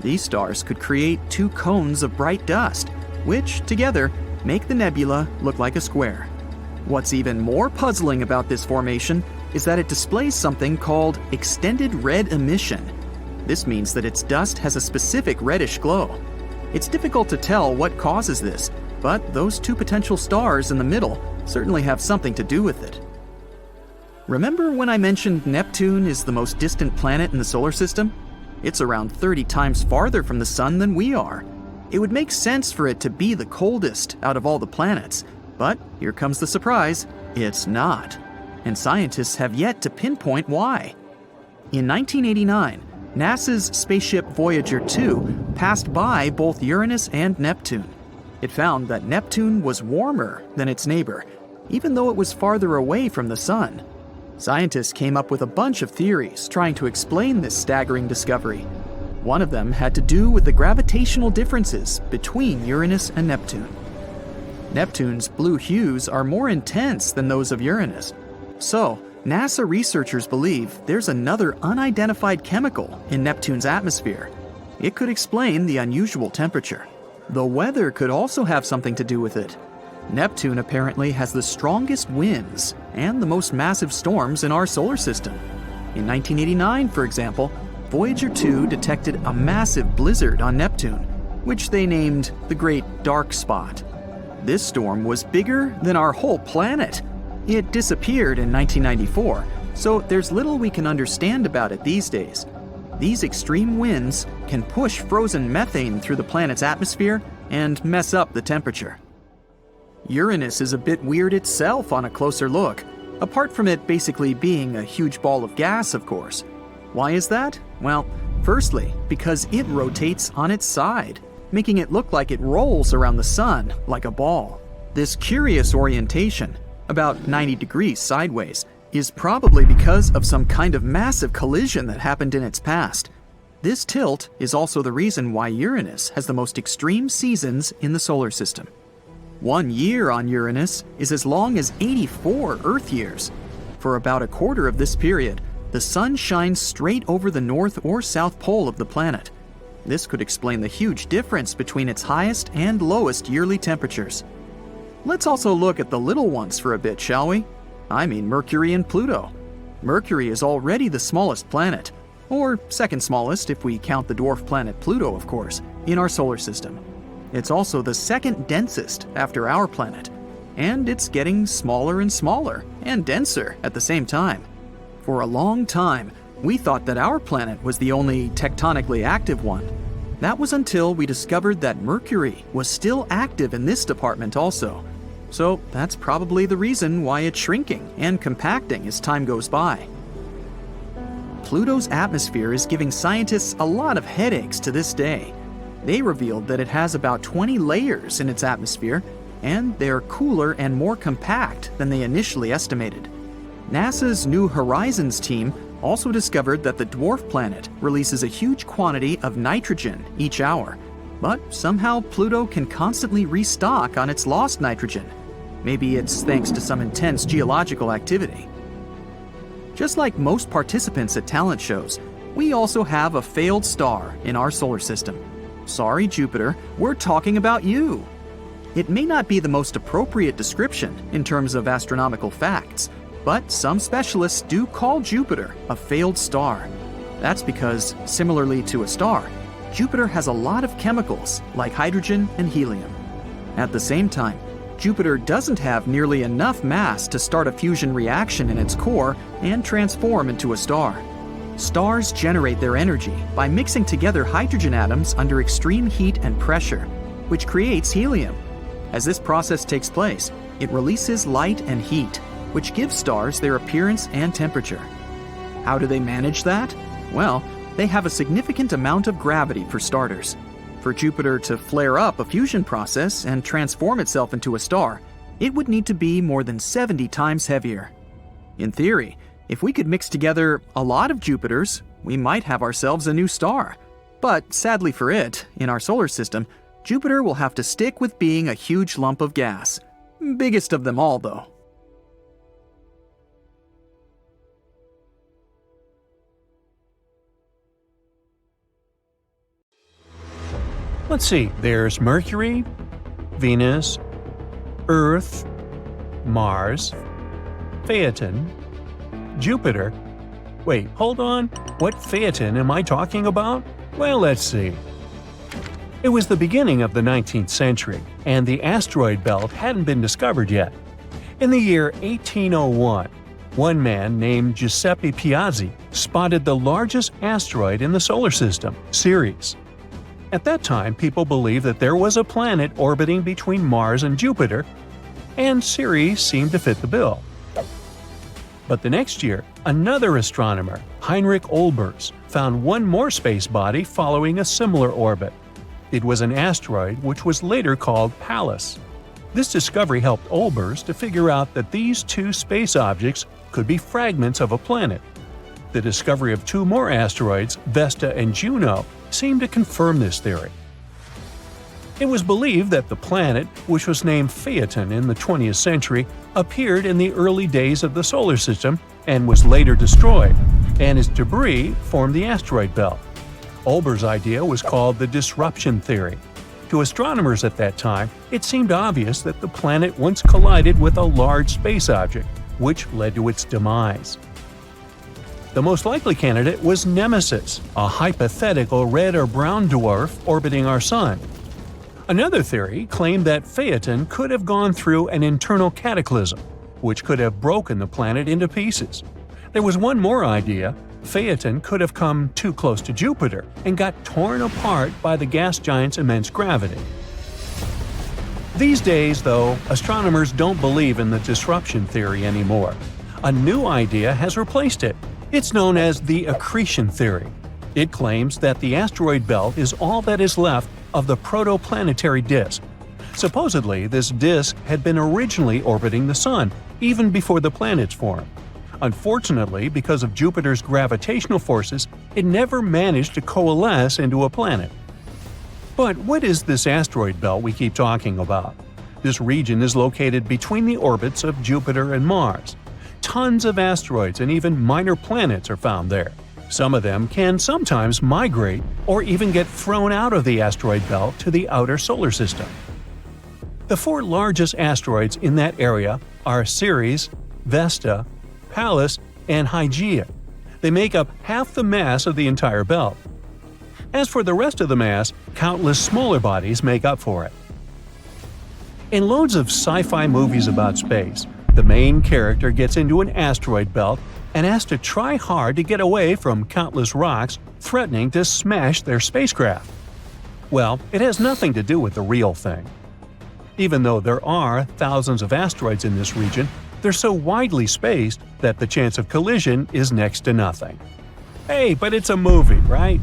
These stars could create two cones of bright dust, which, together, make the nebula look like a square. What's even more puzzling about this formation is that it displays something called extended red emission. This means that its dust has a specific reddish glow. It's difficult to tell what causes this, but those two potential stars in the middle certainly have something to do with it. Remember when I mentioned Neptune is the most distant planet in the solar system? It's around 30 times farther from the Sun than we are. It would make sense for it to be the coldest out of all the planets, but here comes the surprise, it's not. And scientists have yet to pinpoint why. In 1989, NASA's spaceship Voyager 2 passed by both Uranus and Neptune. It found that Neptune was warmer than its neighbor, even though it was farther away from the Sun. Scientists came up with a bunch of theories trying to explain this staggering discovery. One of them had to do with the gravitational differences between Uranus and Neptune. Neptune's blue hues are more intense than those of Uranus. So, NASA researchers believe there's another unidentified chemical in Neptune's atmosphere. It could explain the unusual temperature. The weather could also have something to do with it. Neptune apparently has the strongest winds and the most massive storms in our solar system. In 1989, for example, Voyager 2 detected a massive blizzard on Neptune, which they named the Great Dark Spot. This storm was bigger than our whole planet. It disappeared in 1994, so there's little we can understand about it these days. These extreme winds can push frozen methane through the planet's atmosphere and mess up the temperature. Uranus is a bit weird itself on a closer look, apart from it basically being a huge ball of gas, of course. Why is that? Well, firstly, because it rotates on its side, making it look like it rolls around the Sun like a ball. This curious orientation, about 90 degrees sideways, is probably because of some kind of massive collision that happened in its past. This tilt is also the reason why Uranus has the most extreme seasons in the solar system. 1 year on Uranus is as long as 84 Earth years. For about a quarter of this period, the Sun shines straight over the north or south pole of the planet. This could explain the huge difference between its highest and lowest yearly temperatures. Let's also look at the little ones for a bit, shall we? I mean Mercury and Pluto. Mercury is already the smallest planet, or second smallest if we count the dwarf planet Pluto, of course, in our solar system. It's also the second densest after our planet, and it's getting smaller and denser at the same time. For a long time, we thought that our planet was the only tectonically active one. That was until we discovered that Mercury was still active in this department also. So that's probably the reason why it's shrinking and compacting as time goes by. Pluto's atmosphere is giving scientists a lot of headaches to this day. They revealed that it has about 20 layers in its atmosphere, and they're cooler and more compact than they initially estimated. NASA's New Horizons team also discovered that the dwarf planet releases a huge quantity of nitrogen each hour, but somehow Pluto can constantly restock on its lost nitrogen. Maybe it's thanks to some intense geological activity. Just like most participants at talent shows, we also have a failed star in our solar system. Sorry, Jupiter, we're talking about you. It may not be the most appropriate description in terms of astronomical facts, but some specialists do call Jupiter a failed star. That's because, similarly to a star, Jupiter has a lot of chemicals like hydrogen and helium. At the same time, Jupiter doesn't have nearly enough mass to start a fusion reaction in its core and transform into a star. Stars generate their energy by mixing together hydrogen atoms under extreme heat and pressure, which creates helium. As this process takes place, it releases light and heat, which gives stars their appearance and temperature. How do they manage that? Well, they have a significant amount of gravity for starters. For Jupiter to flare up a fusion process and transform itself into a star, it would need to be more than 70 times heavier. In theory, if we could mix together a lot of Jupiters, we might have ourselves a new star. But sadly for it, in our solar system, Jupiter will have to stick with being a huge lump of gas. Biggest of them all, though. Let's see, there's Mercury, Venus, Earth, Mars, Phaeton, Jupiter. Wait, hold on. What Phaeton am I talking about? Well, let's see. It was the beginning of the 19th century, and the asteroid belt hadn't been discovered yet. In the year 1801, one man named Giuseppe Piazzi spotted the largest asteroid in the solar system, Ceres. At that time, people believed that there was a planet orbiting between Mars and Jupiter, and Ceres seemed to fit the bill. But the next year, another astronomer, Heinrich Olbers, found one more space body following a similar orbit. It was an asteroid which was later called Pallas. This discovery helped Olbers to figure out that these two space objects could be fragments of a planet. The discovery of two more asteroids, Vesta and Juno, seemed to confirm this theory. It was believed that the planet, which was named Phaeton in the 20th century, appeared in the early days of the solar system and was later destroyed, and its debris formed the asteroid belt. Olbers' idea was called the disruption theory. To astronomers at that time, it seemed obvious that the planet once collided with a large space object, which led to its demise. The most likely candidate was Nemesis, a hypothetical red or brown dwarf orbiting our Sun. Another theory claimed that Phaeton could have gone through an internal cataclysm, which could have broken the planet into pieces. There was one more idea. Phaeton could have come too close to Jupiter and got torn apart by the gas giant's immense gravity. These days, though, astronomers don't believe in the disruption theory anymore. A new idea has replaced it. It's known as the accretion theory. It claims that the asteroid belt is all that is left of the protoplanetary disk. Supposedly, this disk had been originally orbiting the Sun, even before the planets formed. Unfortunately, because of Jupiter's gravitational forces, it never managed to coalesce into a planet. But what is this asteroid belt we keep talking about? This region is located between the orbits of Jupiter and Mars. Tons of asteroids and even minor planets are found there. Some of them can sometimes migrate or even get thrown out of the asteroid belt to the outer solar system. The four largest asteroids in that area are Ceres, Vesta, Pallas, and Hygeia. They make up half the mass of the entire belt. As for the rest of the mass, countless smaller bodies make up for it. In loads of sci-fi movies about space, the main character gets into an asteroid belt and has to try hard to get away from countless rocks threatening to smash their spacecraft. Well, it has nothing to do with the real thing. Even though there are thousands of asteroids in this region, they're so widely spaced that the chance of collision is next to nothing. Hey, but it's a movie, right?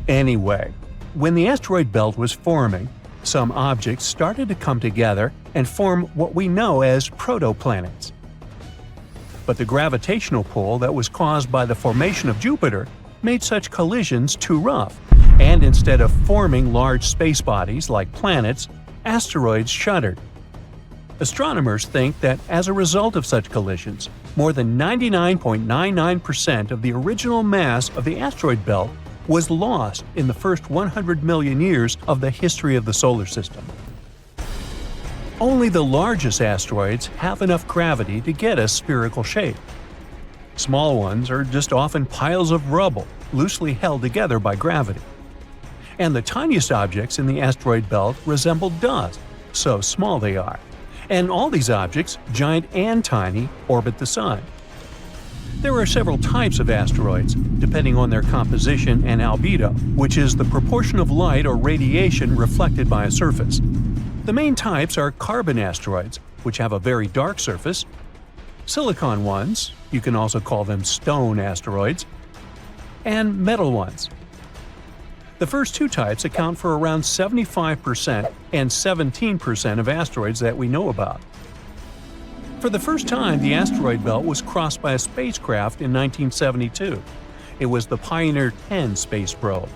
Anyway, when the asteroid belt was forming, some objects started to come together and form what we know as protoplanets. But the gravitational pull that was caused by the formation of Jupiter made such collisions too rough, and instead of forming large space bodies like planets, asteroids shuddered. Astronomers think that as a result of such collisions, more than 99.99% of the original mass of the asteroid belt was lost in the first 100 million years of the history of the solar system. Only the largest asteroids have enough gravity to get a spherical shape. Small ones are just often piles of rubble, loosely held together by gravity. And the tiniest objects in the asteroid belt resemble dust, so small they are. And all these objects, giant and tiny, orbit the Sun. There are several types of asteroids, depending on their composition and albedo, which is the proportion of light or radiation reflected by a surface. The main types are carbon asteroids, which have a very dark surface, silicon ones, you can also call them stone asteroids, and metal ones. The first two types account for around 75% and 17% of asteroids that we know about. For the first time, the asteroid belt was crossed by a spacecraft in 1972. It was the Pioneer 10 space probe.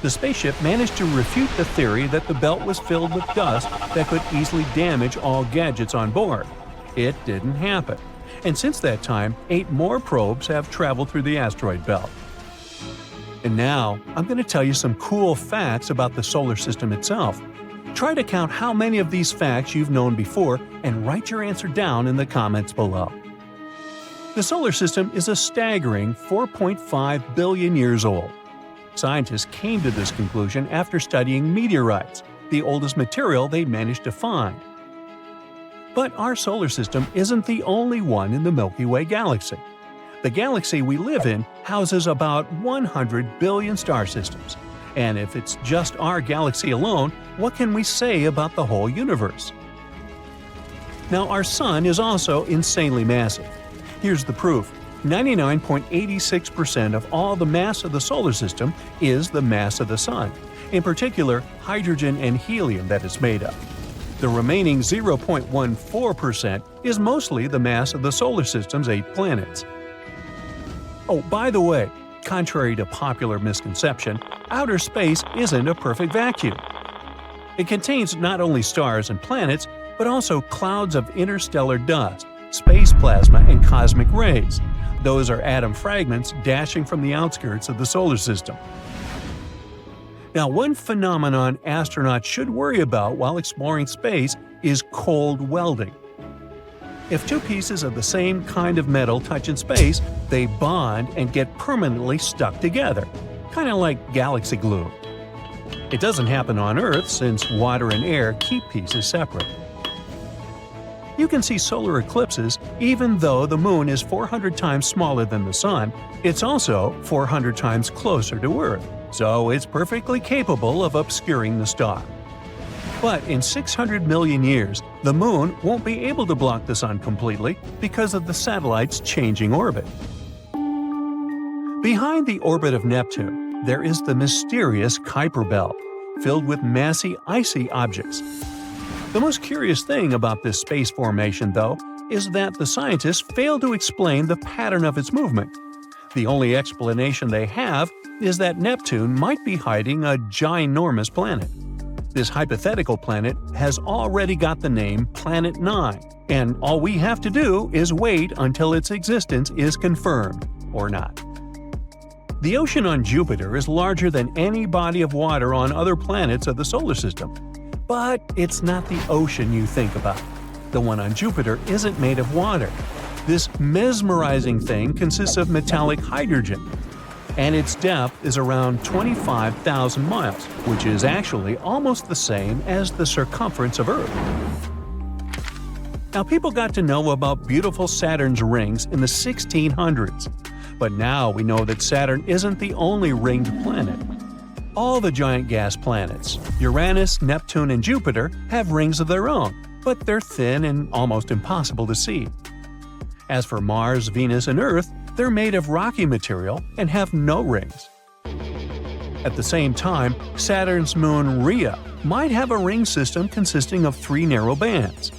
The spaceship managed to refute the theory that the belt was filled with dust that could easily damage all gadgets on board. It didn't happen. And since that time, 8 more probes have traveled through the asteroid belt. And now, I'm going to tell you some cool facts about the solar system itself. Try to count how many of these facts you've known before and write your answer down in the comments below. The solar system is a staggering 4.5 billion years old. Scientists came to this conclusion after studying meteorites, the oldest material they managed to find. But our solar system isn't the only one in the Milky Way galaxy. The galaxy we live in houses about 100 billion star systems. And if it's just our galaxy alone, what can we say about the whole universe? Now, our Sun is also insanely massive. Here's the proof. 99.86% of all the mass of the solar system is the mass of the Sun, in particular hydrogen and helium that it's made of. The remaining 0.14% is mostly the mass of the solar system's 8 planets. Oh, by the way, contrary to popular misconception, outer space isn't a perfect vacuum. It contains not only stars and planets, but also clouds of interstellar dust, space plasma, and cosmic rays. Those are atom fragments dashing from the outskirts of the solar system. Now, one phenomenon astronauts should worry about while exploring space is cold welding. If two pieces of the same kind of metal touch in space, they bond and get permanently stuck together, kind of like galaxy glue. It doesn't happen on Earth since water and air keep pieces separate. You can see solar eclipses even though the Moon is 400 times smaller than the Sun. It's also 400 times closer to Earth, so it's perfectly capable of obscuring the star. But in 600 million years, the Moon won't be able to block the Sun completely because of the satellite's changing orbit. Behind the orbit of Neptune, there is the mysterious Kuiper Belt, filled with massy icy objects. The most curious thing about this space formation, though, is that the scientists fail to explain the pattern of its movement. The only explanation they have is that Neptune might be hiding a ginormous planet. This hypothetical planet has already got the name Planet 9, and all we have to do is wait until its existence is confirmed, or not. The ocean on Jupiter is larger than any body of water on other planets of the solar system. But it's not the ocean you think about. The one on Jupiter isn't made of water. This mesmerizing thing consists of metallic hydrogen, and its depth is around 25,000 miles, which is actually almost the same as the circumference of Earth. Now, people got to know about beautiful Saturn's rings in the 1600s, but now we know that Saturn isn't the only ringed planet. All the giant gas planets, Uranus, Neptune, and Jupiter, have rings of their own, but they're thin and almost impossible to see. As for Mars, Venus, and Earth, they're made of rocky material and have no rings. At the same time, Saturn's moon Rhea might have a ring system consisting of 3 narrow bands.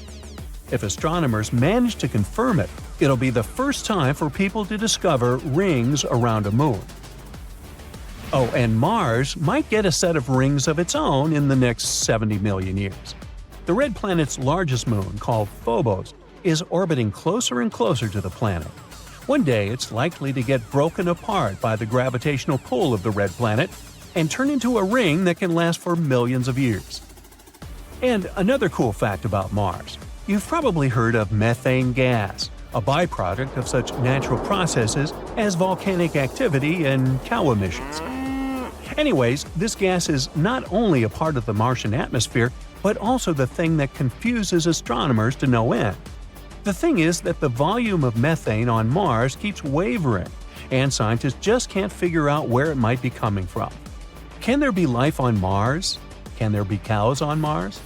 If astronomers manage to confirm it, it'll be the first time for people to discover rings around a moon. Oh, and Mars might get a set of rings of its own in the next 70 million years. The red planet's largest moon, called Phobos, is orbiting closer and closer to the planet. One day it's likely to get broken apart by the gravitational pull of the red planet and turn into a ring that can last for millions of years. And another cool fact about Mars. You've probably heard of methane gas, a byproduct of such natural processes as volcanic activity and cow emissions. Anyways, this gas is not only a part of the Martian atmosphere, but also the thing that confuses astronomers to no end. The thing is that the volume of methane on Mars keeps wavering, and scientists just can't figure out where it might be coming from. Can there be life on Mars? Can there be cows on Mars?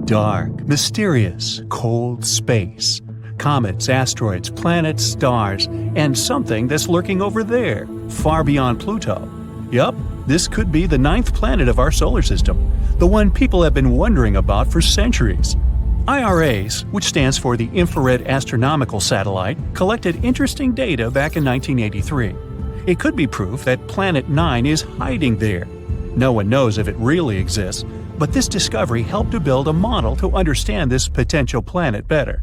Dark, mysterious, cold space. Comets, asteroids, planets, stars, and something that's lurking over there. far beyond Pluto. Yup, this could be the 9th planet of our solar system, the one people have been wondering about for centuries. IRAS, which stands for the Infrared Astronomical Satellite, collected interesting data back in 1983. It could be proof that Planet 9 is hiding there. No one knows if it really exists, but this discovery helped to build a model to understand this potential planet better.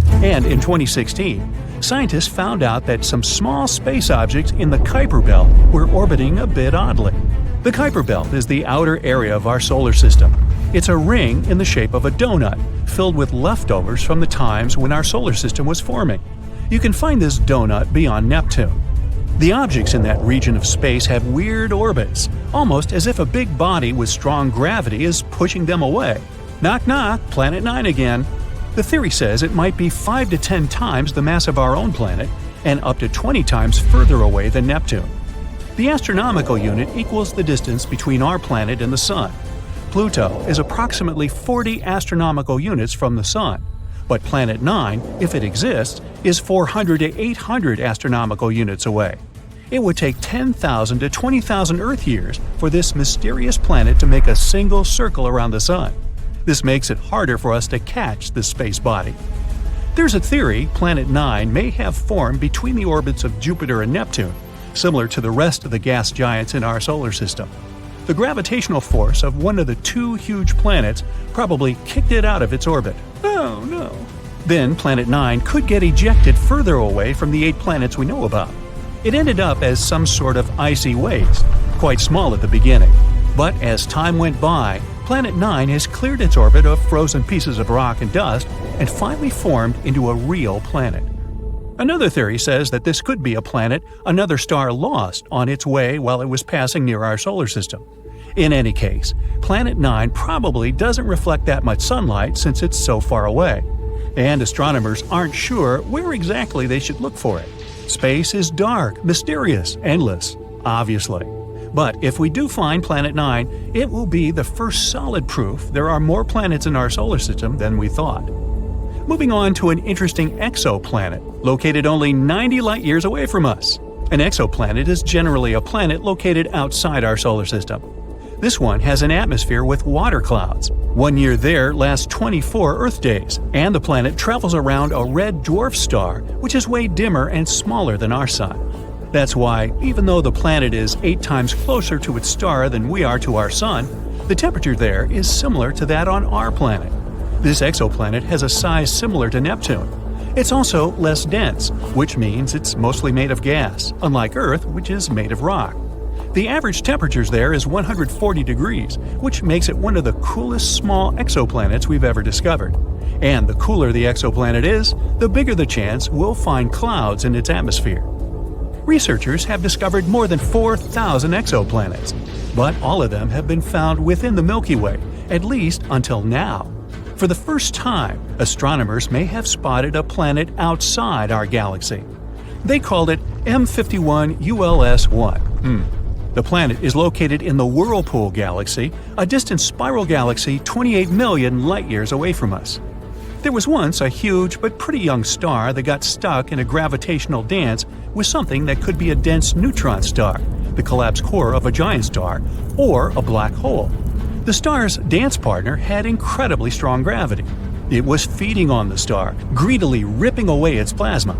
And in 2016, scientists found out that some small space objects in the Kuiper Belt were orbiting a bit oddly. The Kuiper Belt is the outer area of our solar system. It's a ring in the shape of a donut, filled with leftovers from the times when our solar system was forming. You can find this donut beyond Neptune. The objects in that region of space have weird orbits, almost as if a big body with strong gravity is pushing them away. Knock knock, Planet 9 again. The theory says it might be 5 to 10 times the mass of our own planet and up to 20 times further away than Neptune. The astronomical unit equals the distance between our planet and the Sun. Pluto is approximately 40 astronomical units from the Sun, but Planet 9, if it exists, is 400 to 800 astronomical units away. It would take 10,000 to 20,000 Earth years for this mysterious planet to make a single circle around the Sun. This makes it harder for us to catch this space body. There's a theory Planet 9 may have formed between the orbits of Jupiter and Neptune, similar to the rest of the gas giants in our solar system. The gravitational force of one of the two huge planets probably kicked it out of its orbit. Oh no. Then Planet 9 could get ejected further away from the 8 planets we know about. It ended up as some sort of icy waste, quite small at the beginning. But as time went by, Planet 9 has cleared its orbit of frozen pieces of rock and dust and finally formed into a real planet. Another theory says that this could be a planet another star lost on its way while it was passing near our solar system. In any case, Planet 9 probably doesn't reflect that much sunlight since it's so far away. And astronomers aren't sure where exactly they should look for it. Space is dark, mysterious, endless, obviously. But if we do find Planet 9, it will be the first solid proof there are more planets in our solar system than we thought. Moving on to an interesting exoplanet, located only 90 light-years away from us. An exoplanet is generally a planet located outside our solar system. This one has an atmosphere with water clouds. 1 year there lasts 24 Earth days, and the planet travels around a red dwarf star, which is way dimmer and smaller than our Sun. That's why, even though the planet is 8 times closer to its star than we are to our Sun, the temperature there is similar to that on our planet. This exoplanet has a size similar to Neptune. It's also less dense, which means it's mostly made of gas, unlike Earth, which is made of rock. The average temperatures there is 140 degrees, which makes it one of the coolest small exoplanets we've ever discovered. And the cooler the exoplanet is, the bigger the chance we'll find clouds in its atmosphere. Researchers have discovered more than 4,000 exoplanets, but all of them have been found within the Milky Way, at least until now. For the first time, astronomers may have spotted a planet outside our galaxy. They called it M51 ULS-1. The planet is located in the Whirlpool Galaxy, a distant spiral galaxy 28 million light-years away from us. There was once a huge but pretty young star that got stuck in a gravitational dance with something that could be a dense neutron star, the collapsed core of a giant star, or a black hole. The star's dance partner had incredibly strong gravity. It was feeding on the star, greedily ripping away its plasma.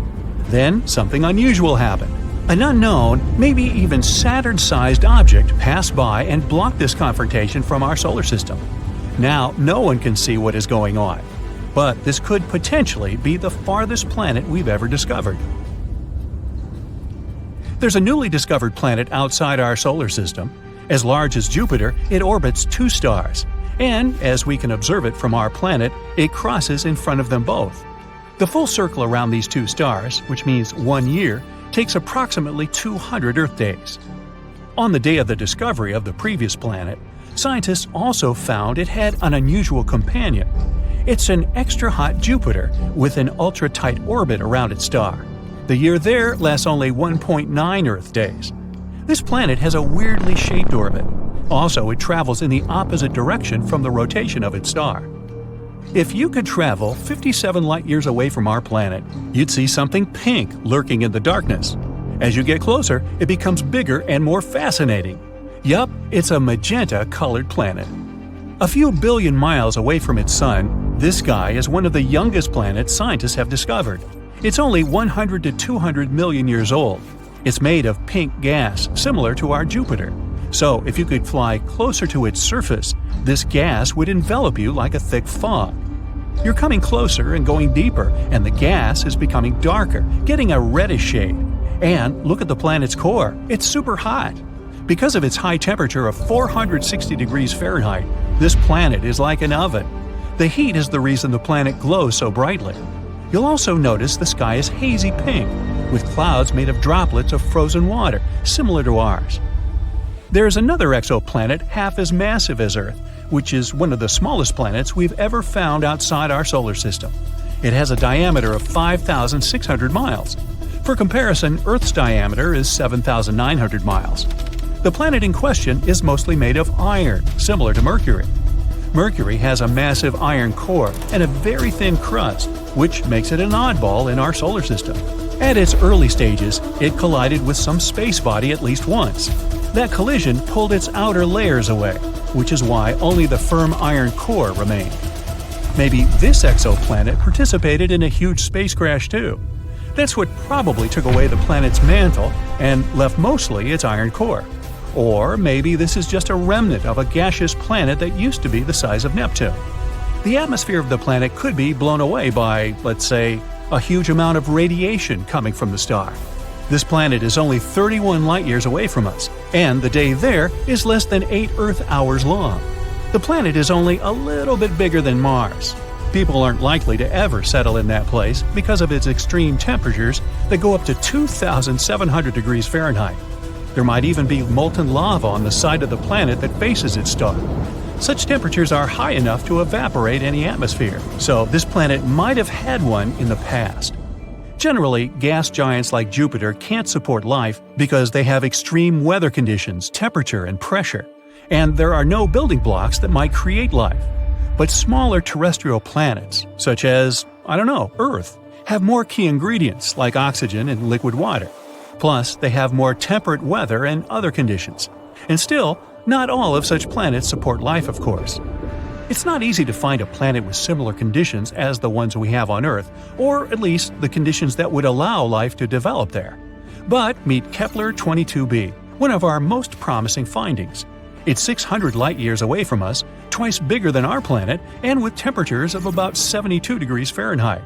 Then something unusual happened. An unknown, maybe even Saturn-sized object passed by and blocked this confrontation from our solar system. Now no one can see what is going on. But this could potentially be the farthest planet we've ever discovered. There's a newly discovered planet outside our solar system. As large as Jupiter, it orbits 2 stars. And, as we can observe it from our planet, it crosses in front of them both. The full circle around these 2 stars, which means 1 year, takes approximately 200 Earth days. On the day of the discovery of the previous planet, scientists also found it had an unusual companion. It's an extra-hot Jupiter with an ultra-tight orbit around its star. The year there lasts only 1.9 Earth days. This planet has a weirdly shaped orbit. Also, it travels in the opposite direction from the rotation of its star. If you could travel 57 light-years away from our planet, you'd see something pink lurking in the darkness. As you get closer, it becomes bigger and more fascinating. Yup, it's a magenta-colored planet. A few billion miles away from its sun, this sky is one of the youngest planets scientists have discovered. It's only 100 to 200 million years old. It's made of pink gas, similar to our Jupiter. So, if you could fly closer to its surface, this gas would envelop you like a thick fog. You're coming closer and going deeper, and the gas is becoming darker, getting a reddish shade. And look at the planet's core. It's super hot. Because of its high temperature of 460 degrees Fahrenheit, this planet is like an oven. The heat is the reason the planet glows so brightly. You'll also notice the sky is hazy pink, with clouds made of droplets of frozen water, similar to ours. There's another exoplanet half as massive as Earth, which is one of the smallest planets we've ever found outside our solar system. It has a diameter of 5,600 miles. For comparison, Earth's diameter is 7,900 miles. The planet in question is mostly made of iron, similar to Mercury. Mercury has a massive iron core and a very thin crust, which makes it an oddball in our solar system. At its early stages, it collided with some space body at least once. That collision pulled its outer layers away, which is why only the firm iron core remained. Maybe this exoplanet participated in a huge space crash too. That's what probably took away the planet's mantle and left mostly its iron core. Or maybe this is just a remnant of a gaseous planet that used to be the size of Neptune. The atmosphere of the planet could be blown away by, let's say, a huge amount of radiation coming from the star. This planet is only 31 light-years away from us, and the day there is less than 8 Earth hours long. The planet is only a little bit bigger than Mars. People aren't likely to ever settle in that place because of its extreme temperatures that go up to 2,700 degrees Fahrenheit. There might even be molten lava on the side of the planet that faces its star. Such temperatures are high enough to evaporate any atmosphere, so this planet might have had one in the past. Generally, gas giants like Jupiter can't support life because they have extreme weather conditions, temperature, and pressure, and there are no building blocks that might create life. But smaller terrestrial planets, such as, Earth, have more key ingredients like oxygen and liquid water. Plus, they have more temperate weather and other conditions. And still, not all of such planets support life, of course. It's not easy to find a planet with similar conditions as the ones we have on Earth, or at least the conditions that would allow life to develop there. But meet Kepler 22b, one of our most promising findings. It's 600 light-years away from us, twice bigger than our planet, and with temperatures of about 72 degrees Fahrenheit.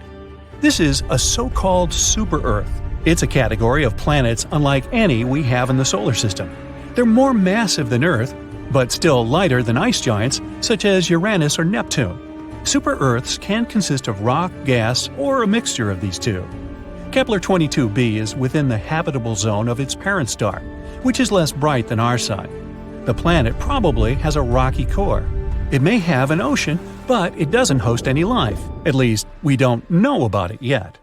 This is a so-called super-Earth. It's a category of planets unlike any we have in the solar system. They're more massive than Earth, but still lighter than ice giants such as Uranus or Neptune. Super-Earths can consist of rock, gas, or a mixture of these two. Kepler 22b is within the habitable zone of its parent star, which is less bright than our Sun. The planet probably has a rocky core. It may have an ocean, but it doesn't host any life. At least, we don't know about it yet.